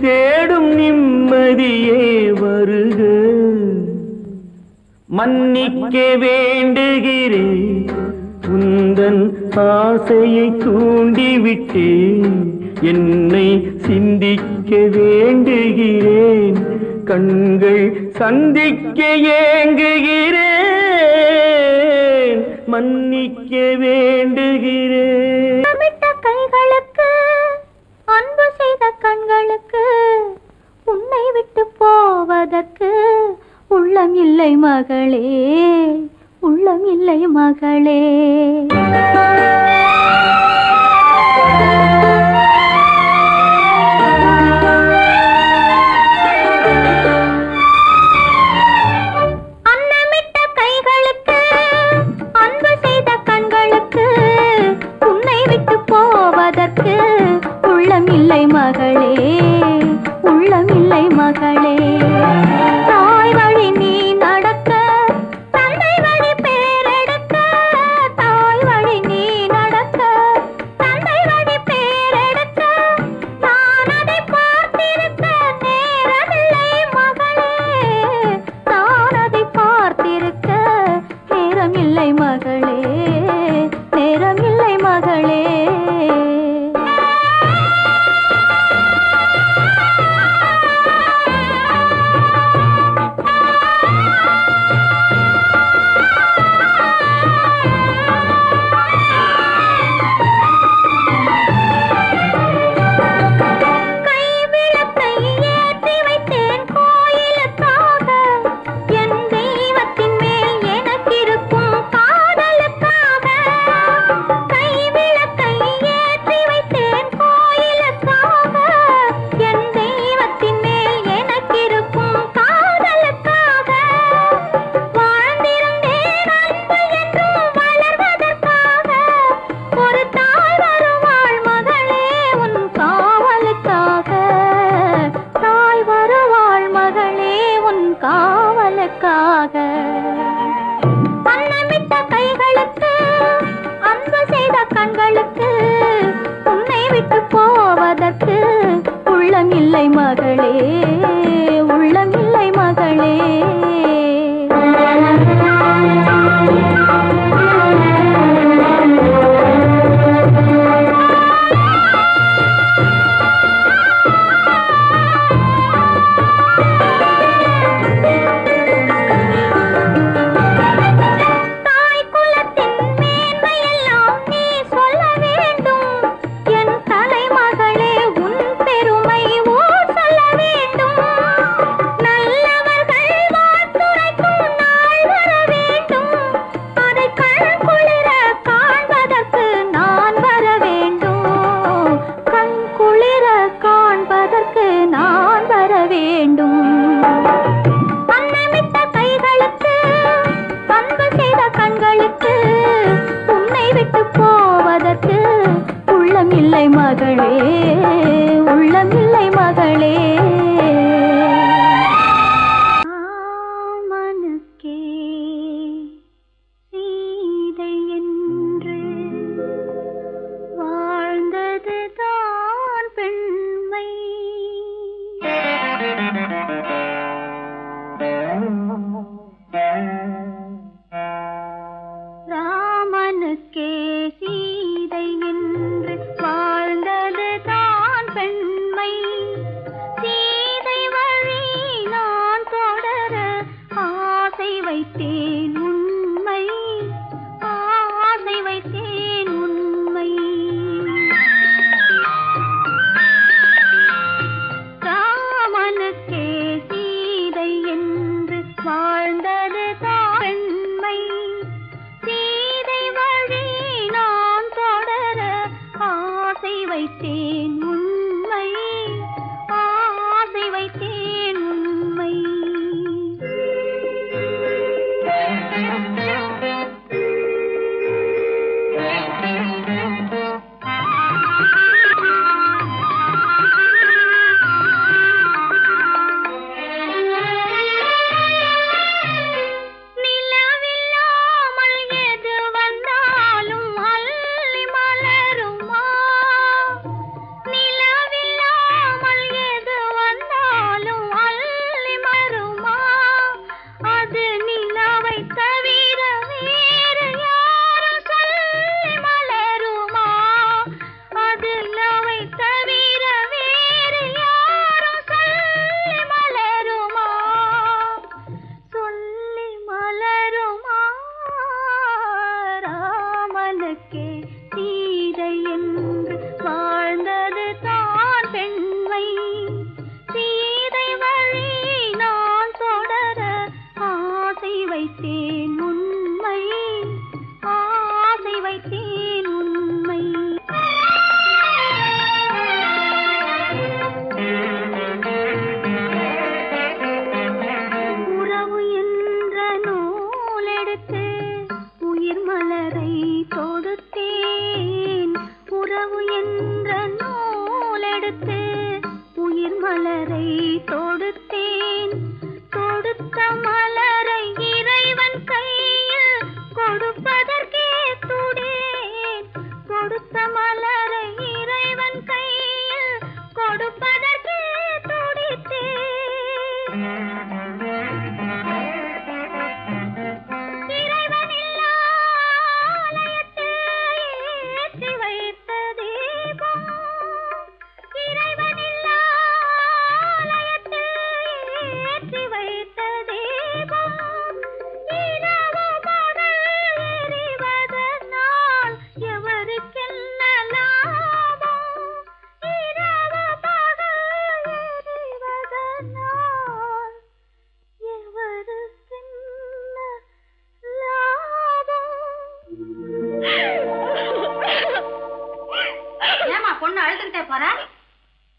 தேடும் நிம்மதியே வருக. மன்னிக்க வேண்டுகிறேன், உந்தன் ஆசையை தூண்டிவிட்டேன், என்னை சிந்திக்க வேண்டுகிறேன், கண்கள் சந்திக்க ஏங்குகிறேன், மன்னிக்க வேண்டுகிறேன். கைகளுக்கு அன்பு செய்த கண்களுக்கு உன்னை விட்டு போவதற்கு உள்ளம் இல்லை மகளே, உள்ளம் இல்லை மகளே. அன்னமிட்ட கைகளுக்கு அன்பு செய்த கண்களுக்கு உன்னை விட்டு போவதற்கு உள்ளம் இல்லை மகளே, உள்ளம் இல்லை மகளே. தாய் வழி நீ நடக்க, தந்தை வழி பேரெடுக்க, தாய் வழி நீ நடக்க, தந்தை வழி பேரெடுக்க, நான் அதை பார்த்திருக்க நேரமில்லை மகளே, நான் அதை பார்த்திருக்க நேரமில்லை மகளே, நேரமில்லை மகளே. அன்னமிட்ட கைகளுக்கு அன்பு செய்த கண்களுக்கு உன்னை விட்டு போவதற்கு உள்ளம் இல்லை மகளே, உள்ளம் இல்லை மகளே. உள்ளமில்லை மகளே, உள்ளமில்லை மகளே. ராமனுக்கே சீதை என்று வாழ்ந்ததுதான் பெண்மை. ராமனுக்கே சீதை என்று வாழ்ந்ததுதான் பெண்மை. சீதை வழி நான் தொடர ஆசை வைத்தேன் உண்மை, ஆசை வைத்தேன் உண்மை. ராமனுக்கே சீதை என்று வாழ்ந்ததுதான் பெண்மை. சீதை வழி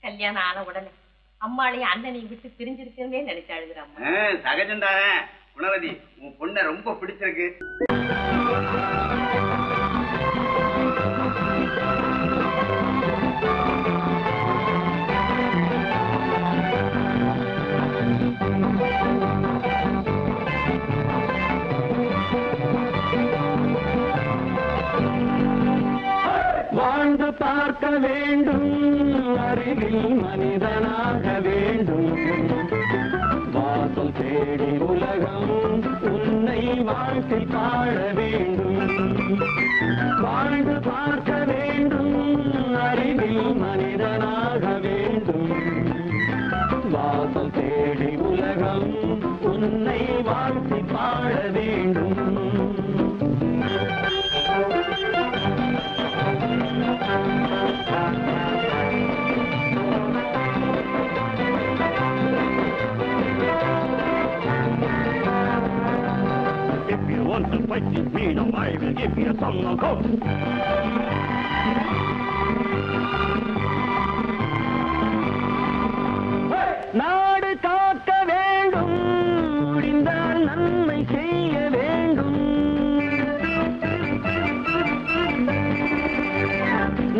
கல்யாணம் ஆன உடனே அம்மாளையும் அண்ணனையும் விட்டு பிரிஞ்சிருக்கே நினைச்சு அழுகுறாம்மா. சகஜம்தானே. குணவதி, உன் பொண்ணை ரொம்ப பிடிச்சிருக்கு. வாழ்ந்து பார்க்க வேண்டும், அறிவில் மனிதனாக வேண்டும், வாசல் தேடி உலகம் உன்னை வாழ்த்தி பாட வேண்டும். வாழ்ந்து பார்க்க வேண்டும், அறிவில் மனிதனாக வேண்டும், வாசல் தேடி உலகம் உன்னை வாழ்த்தி பாட வேண்டும். If you want to fight with me, now I will give you some of hope. நாடு காக்க வேண்டும், முடிந்தால் நன்மை செய்ய வேண்டும்.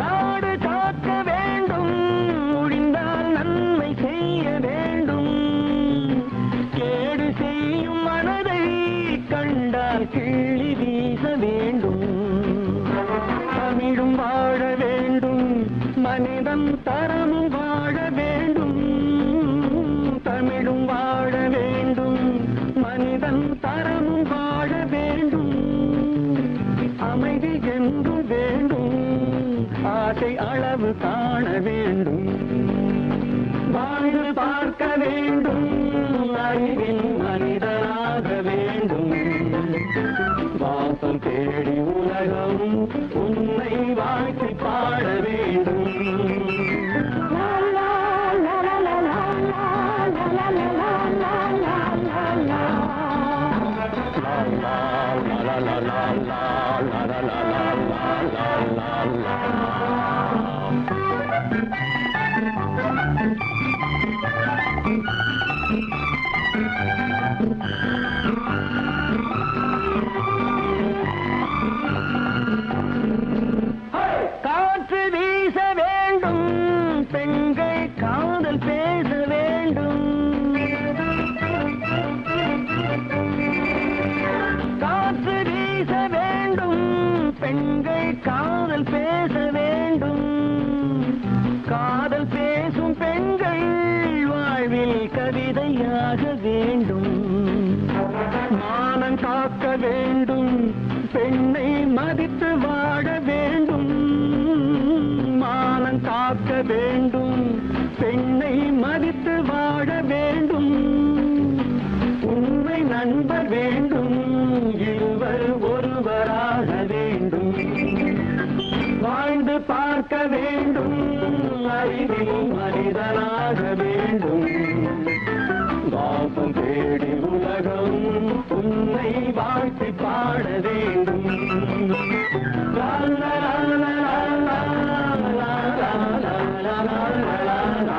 நாடு காக்க வேண்டும், முடிந்தால் நன்மை செய்ய வேண்டும். கேடு செய்யும் மனதை கண்டால் கிள்ளி வீச வேண்டும். தமிழும் வாழ வேண்டும், மனிதன் தரமும் வாழ வேண்டும். தமிழும் வாழ வேண்டும், மனிதன் தரமும் வாழ வேண்டும். அமைதி என்றும் வேண்டும், ஆசை அளவு காண வேண்டும். வாழ்ந்து பார்க்க வேண்டும், அறிவில் மனிதனாக வேண்டும். வாசல் தேடி உலகம் உன்னை வாழ்த்தி பாட வேண்டும். பெண்கள் காதல் பேச வேண்டும். காதல் பேசும் பெண்கள் வாழ்வில் கவிதையாக வேண்டும். மானம் காக்க வேண்டும், பெண்ணை மதித்து வாழ வேண்டும். மானம் காக்க வேண்டும், பெண்ணை மதித்து வாழ வேண்டும். உண்மை நண்பர் வேண்டும், இருவர் ஒருவராக வேண்டும். வாழ்ந்து பார்க்க வேண்டும், அறிவில் மனிதனாக வேண்டும். வாசம் தேடி உலகம் உன்னை வாழ்த்தி பாட வேண்டும். லா லா லா லா லா லா லா லா லா லா.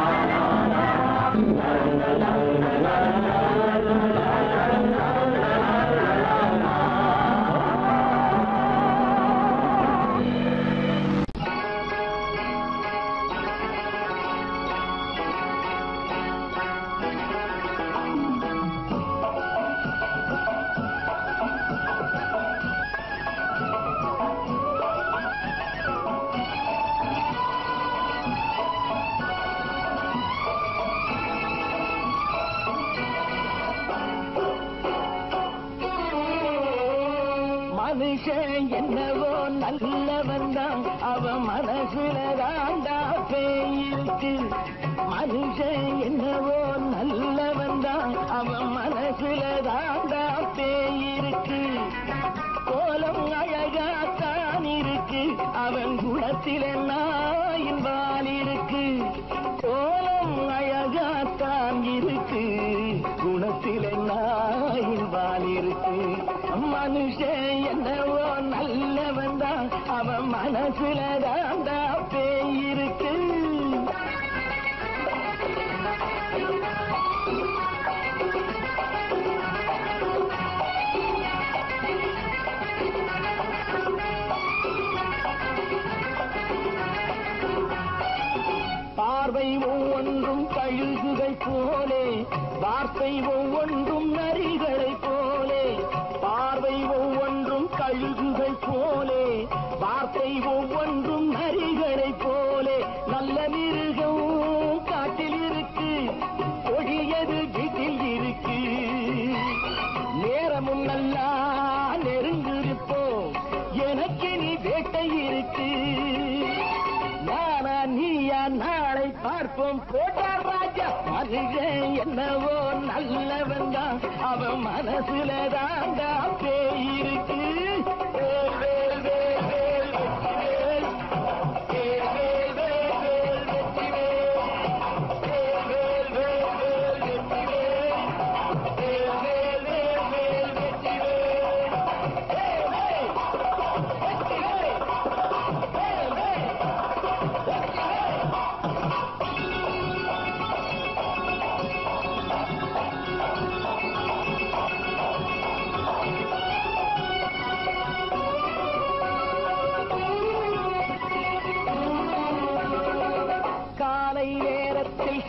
மனுஷன் என்னவோ நல்லவன் தான், அவன் மனசுல தாண்டா பேயிருக்கு. மனுஷன் என்னவோ நல்லவன் தான், அவன் மனசுல தாண்டா பேயிருக்கு. கோலம் அழகாத்தான் இருக்கு, அவன் குணத்தில நாயின் வால் இருக்கு. கோலம் அழகாத்தான் இருக்கு, குணத்தில நாயின் வால் இருக்கு. மனுஷன் என்னவோ நல்லவன் தான், அவன் மனசுல தாண்டா பேயிருக்கு. பார்வை ஒவ்வொன்றும் கழுகுகை போலே, வார்த்தை ஒவ்வொன்றும் நரிகளை போலே. பார்வை ஒவ்வொன்றும் கழுகுகை போலே, வார்த்தை ஒவ்வொன்றும் நரிகளை போலே. நல்ல மிருகம் காட்டில் இருக்கு, கொடியது வீட்டில் இருக்கு. நேரமும் நல்லா நெருங்கிருப்போம், எனக்கு நீ வேட்டை இருக்கு. நானா நீயா நாளை பார்ப்போம், போட்டார் ராஜா. மனுஷன் என்னவோ நல்லவன் தான், அவன் மனசுல தாண்டா பேயிருக்கு.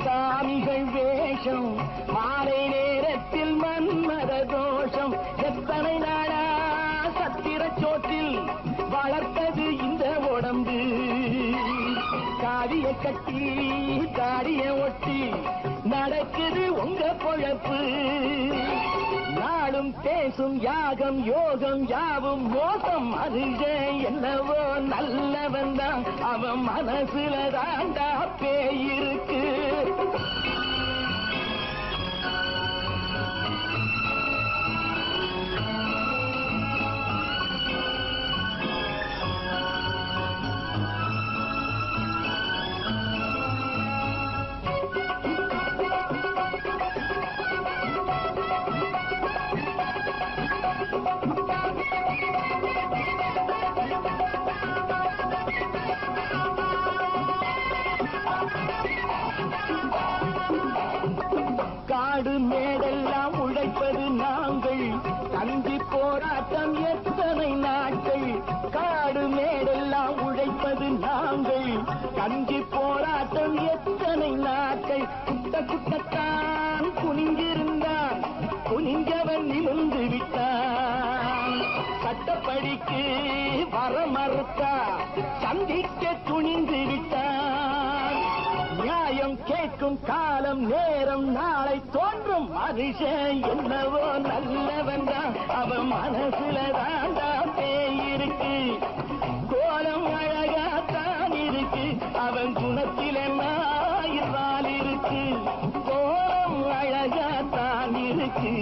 சாமிகள் வேஷம், மாலை நேரத்தில் மன்மத தோஷம். எத்தனை நாளா சத்திர சோற்றில் வளர்த்தது இந்த உடம்பு. காவிய கட்டி தாடிய ஒட்டி நடக்குது உங்க பொழப்பு. நாளும் பேசும் யாகம் யோகம் யாவும் மோசம். மனுஷன் என்னவோ நல்லவன் தான், அவன் மனசுல தாண்டா பேயிருக்கு. காடு மேடெல்லாம் உழைப்பது நாங்கள், தந்தி போராட்டம் எத்தனை நாட்கள். காடு மேடெல்லாம் உழைப்பது நாங்கள், தந்தி போராட்டம் எத்தனை நாட்கள். குட்ட குட்டத்தான் குனிஞ்சிருந்தான், குனிஞ்சவன் நிமிர்ந்து விட்டான். சட்டப்படி இருக்கு வர மறுத்தா சந்திக்க துணிந்து விட்டான். நியாயம் கேட்கும் காலம் நேரம் நாளை தோன்றும் மனுஷன் என்னவோ நல்லவன் தான் அவன் மனசுல தாண்டா பேய் இருக்கு. கோலம் அழகாத்தான் இருக்கு அவன் குணத்தில நாயிரால் இருக்கு. கோலம் அழகாத்தான் இருக்கு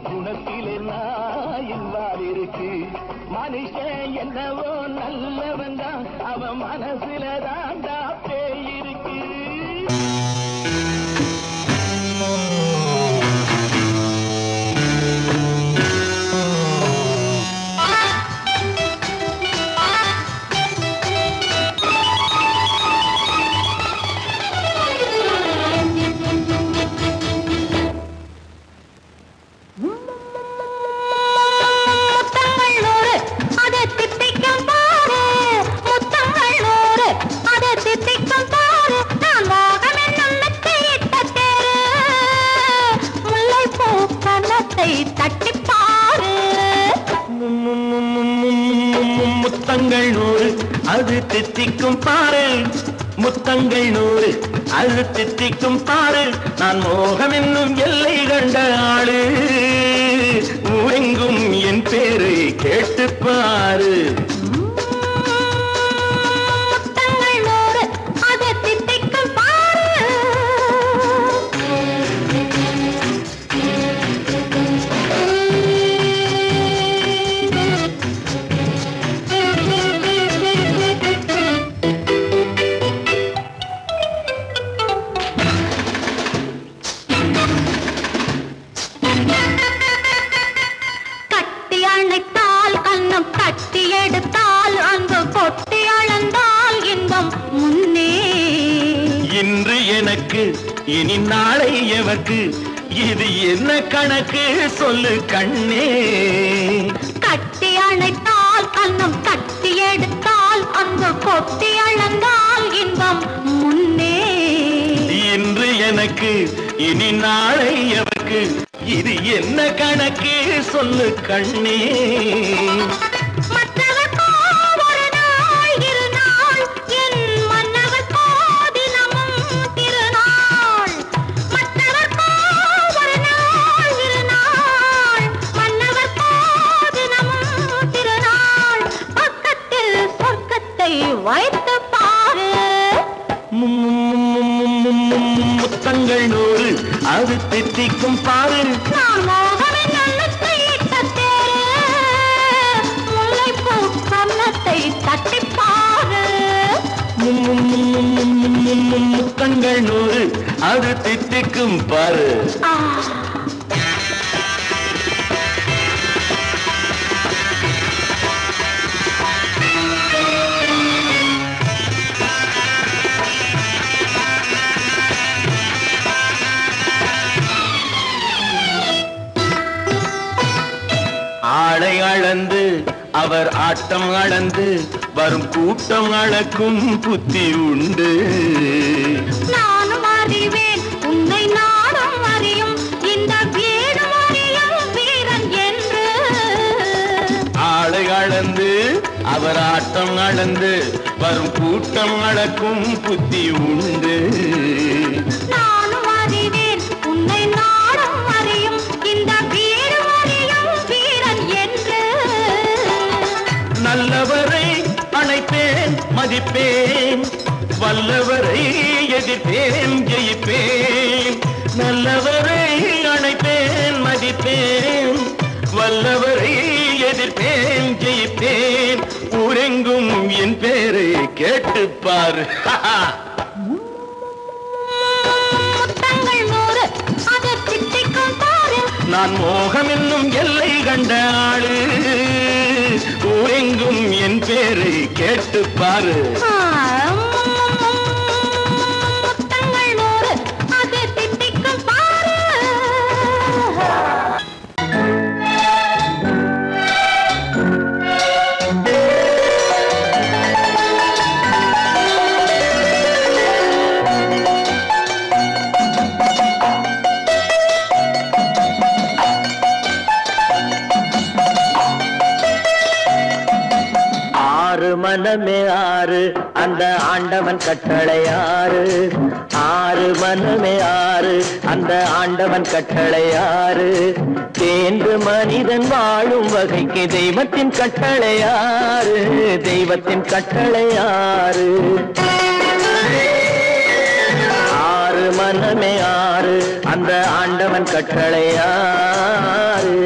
குணத்தில நாயிரால் இருக்கு. மனுஷன் என்னவோ நல்லவன் தான் அவன் மனசுல தாண்டா பேய் இருக்கு. முத்தங்கள் 100 அது தித்திக்கும் பாரு. முத்தங்கள் 100 அது தித்திக்கும் பாரு. நான் மோகம் என்னும் எல்லை கண்ட ஆளு. ஊரெங்கும் என் பேரை கேட்டு பாரு. இன்று எனக்கு இனி நாளை எவர்க்கு இது என்ன கணக்கு சொல்லு கண்ணே. கட்டி அணைத்தால் கண்ணம் கட்டி எடுத்தால் அங்கு கொட்டி அளந்தால் இன்பம் முன்னே. இன்று எனக்கு இனி நாளை எவர்க்கு இது என்ன கணக்கு சொல்லு கண்ணே. வைத்து பாரு. முத்தங்கள் 100 அது தித்திக்கும் பாரு. நான் மோகமே நல்லத்தை இட்ட தேரு. முல்லைப்பூ கன்னத்தை தட்டி பாரு. முத்தங்கள் 100 அது தித்திக்கும் பாரு. ஆளை அளந்து அவர் ஆட்டம் அளந்து வரும் கூட்டம் அளக்கும் புத்தி உண்டு. நானும் அறிவேன் உன்னை நானும் அறியும் இந்த வீடும் அறியும் வீரன் என்று. ஆளை அளந்து அவர் ஆட்டம் அளந்து வரும் கூட்டம் அளக்கும் புத்தி உண்டு. நானும் அறிவேன் உன்னை நானும் அறியும் இந்த வீடும் அறியும் வீரன் என்று. நல்லவரை அணைப்பேன் மதிப்பேன் வல்லவரை எதிர்ப்பேன் ஜெயிப்பேன். நல்லவரை அணைப்பேன் மதிப்பேன் வல்லவரை எதிர்ப்பேன் ஜெயிப்பேன். ஊரெங்கும் என் பேரை கேட்டுப்பார். முத்தங்கள் 100 அது தித்திக்கும் பாரு. நான் மோகம் என்னும் எல்லை கண்ட ஆளு. ஊரெங்கும் என் பேரை கேட்டுப்பாரு. முத்தங்கள் 100 அது தித்திக்கும் பாரு. மனமே ஆறு அந்த ஆண்டவன் கட்டளை ஆறு ஆறு மனமே ஆறு அந்த ஆண்டவன் கட்டளை ஆறு தேர்ந்து மனிதன் வாழும் வகைக்கு தெய்வத்தின் கட்டளை ஆறு தெய்வத்தின் கட்டளை ஆறு ஆறு மனமே ஆறு அந்த ஆண்டவன் கட்டளை ஆறு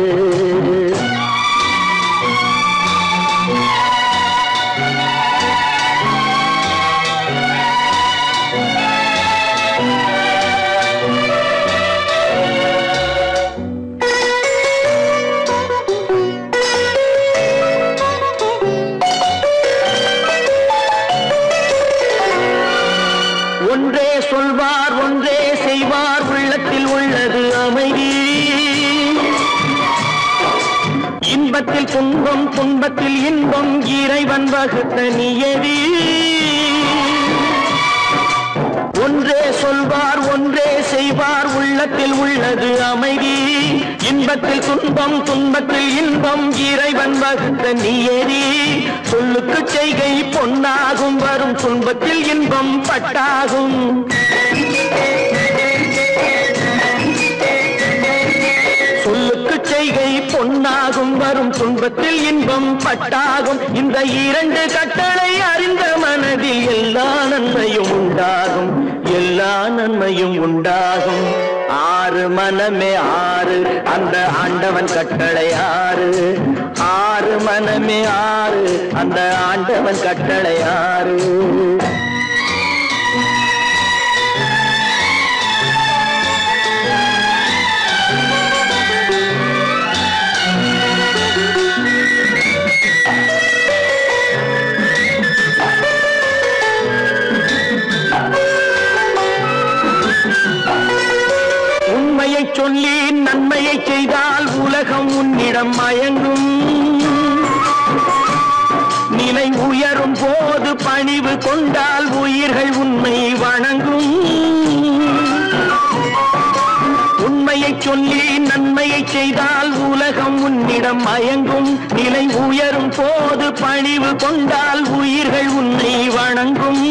ஒன்றே சொல்வார் ஒன்றே செய்வார் உள்ளத்தில் உள்ளது அமைதி இன்பத்தில் துன்பம் துன்பத்தில் இன்பம் இறைவன் வகுத்த நியதி ஒன்றே சொல்வார் ஒன்றே செய்வார் உள்ளத்தில் உள்ளது அமைதி இன்பத்தில் துன்பம் துன்பத்தில் இன்பம் இறைவன் வகுத்த நியதி சொல்லுக்கு செய்கை பொன்னாகும் வரும் துன்பத்தில் இன்பம் பட்டாகும் சொல்லுக்கு செய்கை பொன்னாகும் வரும் துன்பத்தில் இன்பம் பட்டாகும் இந்த இரண்டு கட்டளை அறிந்த மனதில் எல்லா நன்மையும் உண்டாகும் எல்லா நன்மையும் உண்டாகும் ஆறு மனமே ஆறு அந்த ஆண்டவன் கட்டளை ஆறு ஆறு மனமே ஆறு அந்த ஆண்டவன் கட்டளை ஆறு உண்மையை சொல்லி நன்மையை செய்தால் உலகம் உன்னிடம் மயங்கும் நிலை உயரும் போது பணிவு கொண்டால் உயிர்கள் உன்னை வணங்கும் உண்மையை சொல்லி நன்மையை செய்தால் உலகம் உன்னிடம் மயங்கும் நிலை உயரும் போது பணிவு கொண்டால் உயிர்கள் உன்னை வணங்கும்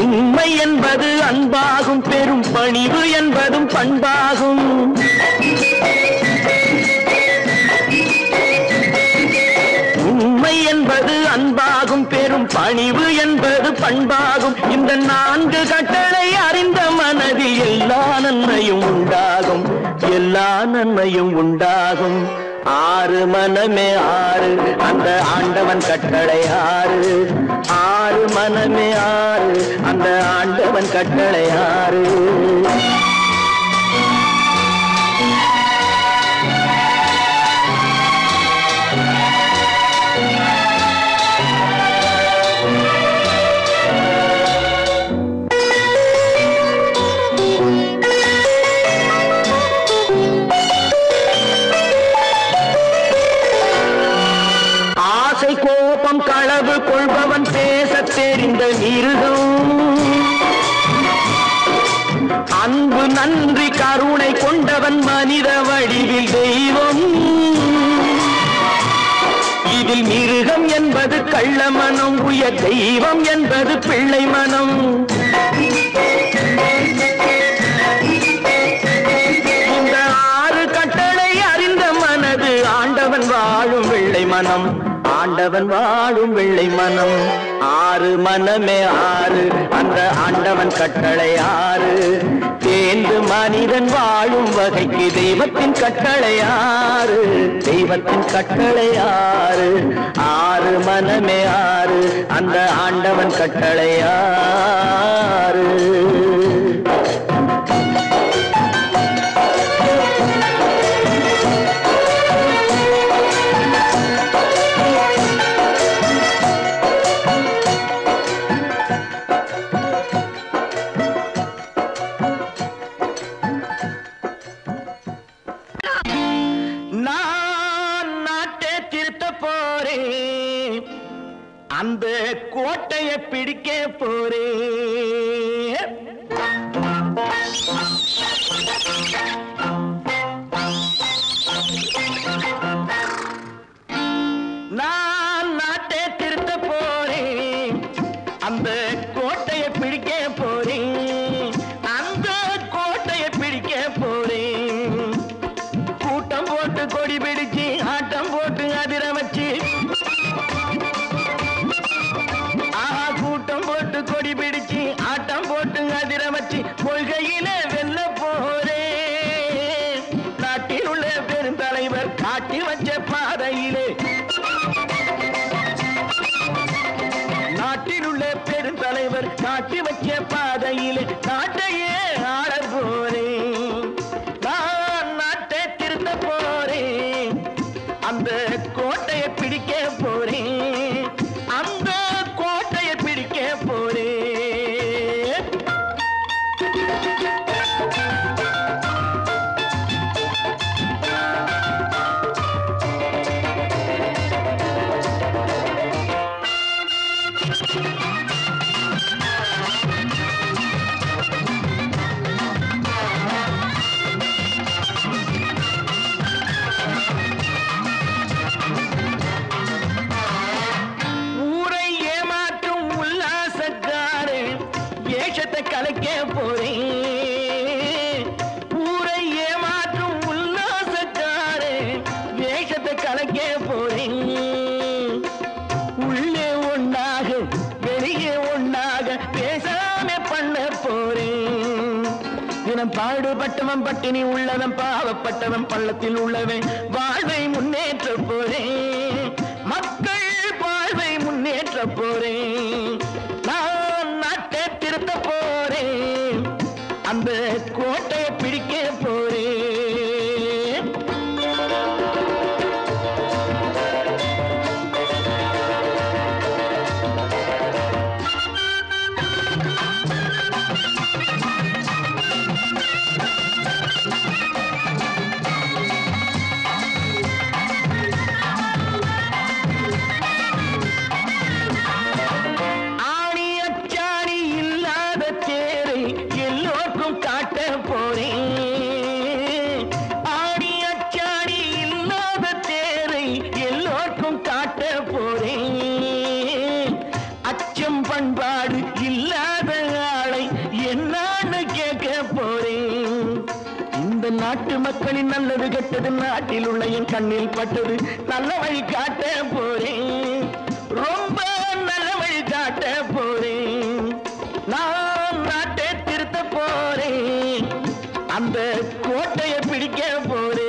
உண்மை என்பது அன்பாகும் பெரும் பணிவு என்பதும் பண்பாகும் உண்மை என்பது அன்பாகும் பெரும் பணிவு என்பது பண்பாகும் இந்த நான்கு கட்டளை அறிந்த மனதில் எல்லா நன்மையும் உண்டாகும் எல்லா நன்மையும் உண்டாகும் ஆறு மனமே ஆறு அந்த ஆண்டவன் கட்டளை ஆறு ஆறு மனமே ஆறு அந்த ஆண்டவன் கட்டளை ஆறு கோபம் களவு கொள்பவன் பேச தெரிந்த மிருகம் அன்பு நன்றி கருணை கொண்டவன் மனித வடிவில் தெய்வம் இதில் மிருகம் என்பது கள்ள மனம் உயர் தெய்வம் என்பது பிள்ளை மனம் இந்த ஆறு கட்டளை அறிந்த மனது ஆண்டவன் வாழும் வெள்ளை மனம் ஆண்டவன் வாழும் வெள்ளை மனம் ஆறு மனமே ஆறு அந்த ஆண்டவன் கட்டளை ஆறு தேர்ந்து மனிதன் வாழும் வகைக்கு தெய்வத்தின் கட்டளை ஆறு தெய்வத்தின் கட்டளை ஆறு ஆறு மனமே ஆறு அந்த ஆண்டவன் கட்டளை ஆறு அந்த கோட்டையை பிடிக்க போறேன் நான் நாட்டை திருத்த போறேன் அந்த கோட்டையை பிடிக்க போறேன், அந்த கோட்டையை பிடிக்க போறேன். கூட்டம் போட்டு கொடி பிடிச்சு ஆட்டம் போட்டு அதிர வச்சு, ஆஹா கூட்டம் போட்டு கொடி பிடிச்சு ஆட்டம் போட்டு அதிர வச்சு கொள்கையில வெல்ல போறேன். நாட்டில் உள்ள பெருந்தலைவர் காட்டி வச்ச பாதையிலே, நாட்டில் உள்ள பெருந்தலைவர் காட்டி வச்ச பாதையிலே நாட்டையே ஆள போறேன். நான் நாட்டை திருத்த போறேன், அந்த கோட்டையை பிடிக்க போறேன், அந்த கோட்டையை பிடிக்க போறேன். ஊரை ஏமாற்றும் உல்லாசக்காரன் வேஷத்தை கலைக்க போறேன். ஊரை ஏமாற்றும் உல்லாசக்காரன் வேஷத்தை கலைக்க போறேன். உள்ளே ஒன்றாக வெளியே ஒன்றாக பேசாம பண்ண போறேன். தினம் பாடுபட்டவன் பட்டினி உள்ளவன் பாவப்பட்டவன் பள்ளத்தில் உள்ளவன் வாழ்வை முன்னேற்ற போறேன். மக்கள் வாழ்வை முன்னேற்ற போறேன். நான் நாட்டை திருத்த போறேன், அந்த கோட்டையை பிடிக்க போறேன். ஆணி அச்சாணி இல்லாத தேரை எல்லோருக்கும் காட்ட போறேன். ஆணி அச்சாணி இல்லாத தேரை எல்லோருக்கும் காட்ட போறேன். அச்சம் பண்பாடு இல்லாத ஆளை என்னான்னு கேட்க போறேன். இந்த நாட்டு மக்களின் நல்லது கெட்டது நாட்டில் உள்ள என் கண்ணில் பட்டது நல்ல வழி காட்ட போறேன். ரொம்ப நல்ல வழி காட்ட போறேன். நான் நாட்டை திருத்த போறேன், அந்த கோட்டையை பிடிக்க போறேன்.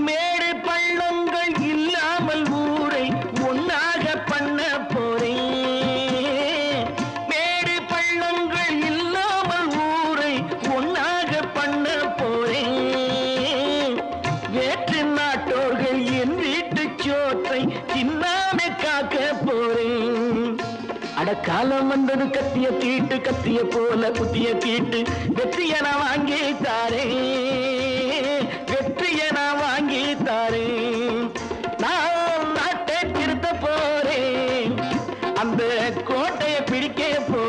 மேடு பள்ளங்கள் இல்லாமல் ஊரை ஒன்னாக பண்ண போறேன். மேடு பள்ளங்கள் இல்லாமல் ஊரை ஒன்னாக பண்ண போறேன். வேற்று நாட்டோர்கள் என் வீட்டு சோற்றை தின்னாமே காக்க போறேன். அடக்காலம் வந்தது கத்திய தீட்டு, கத்திய போல குத்திய தீட்டு வெற்றிய நான் வாங்கி தாரேன், வெற்றிய நான் வாங்கி தாரேன். நான் நாட்டை திருத்த போறேன், அந்த கோட்டையை பிடிக்க போறேன்.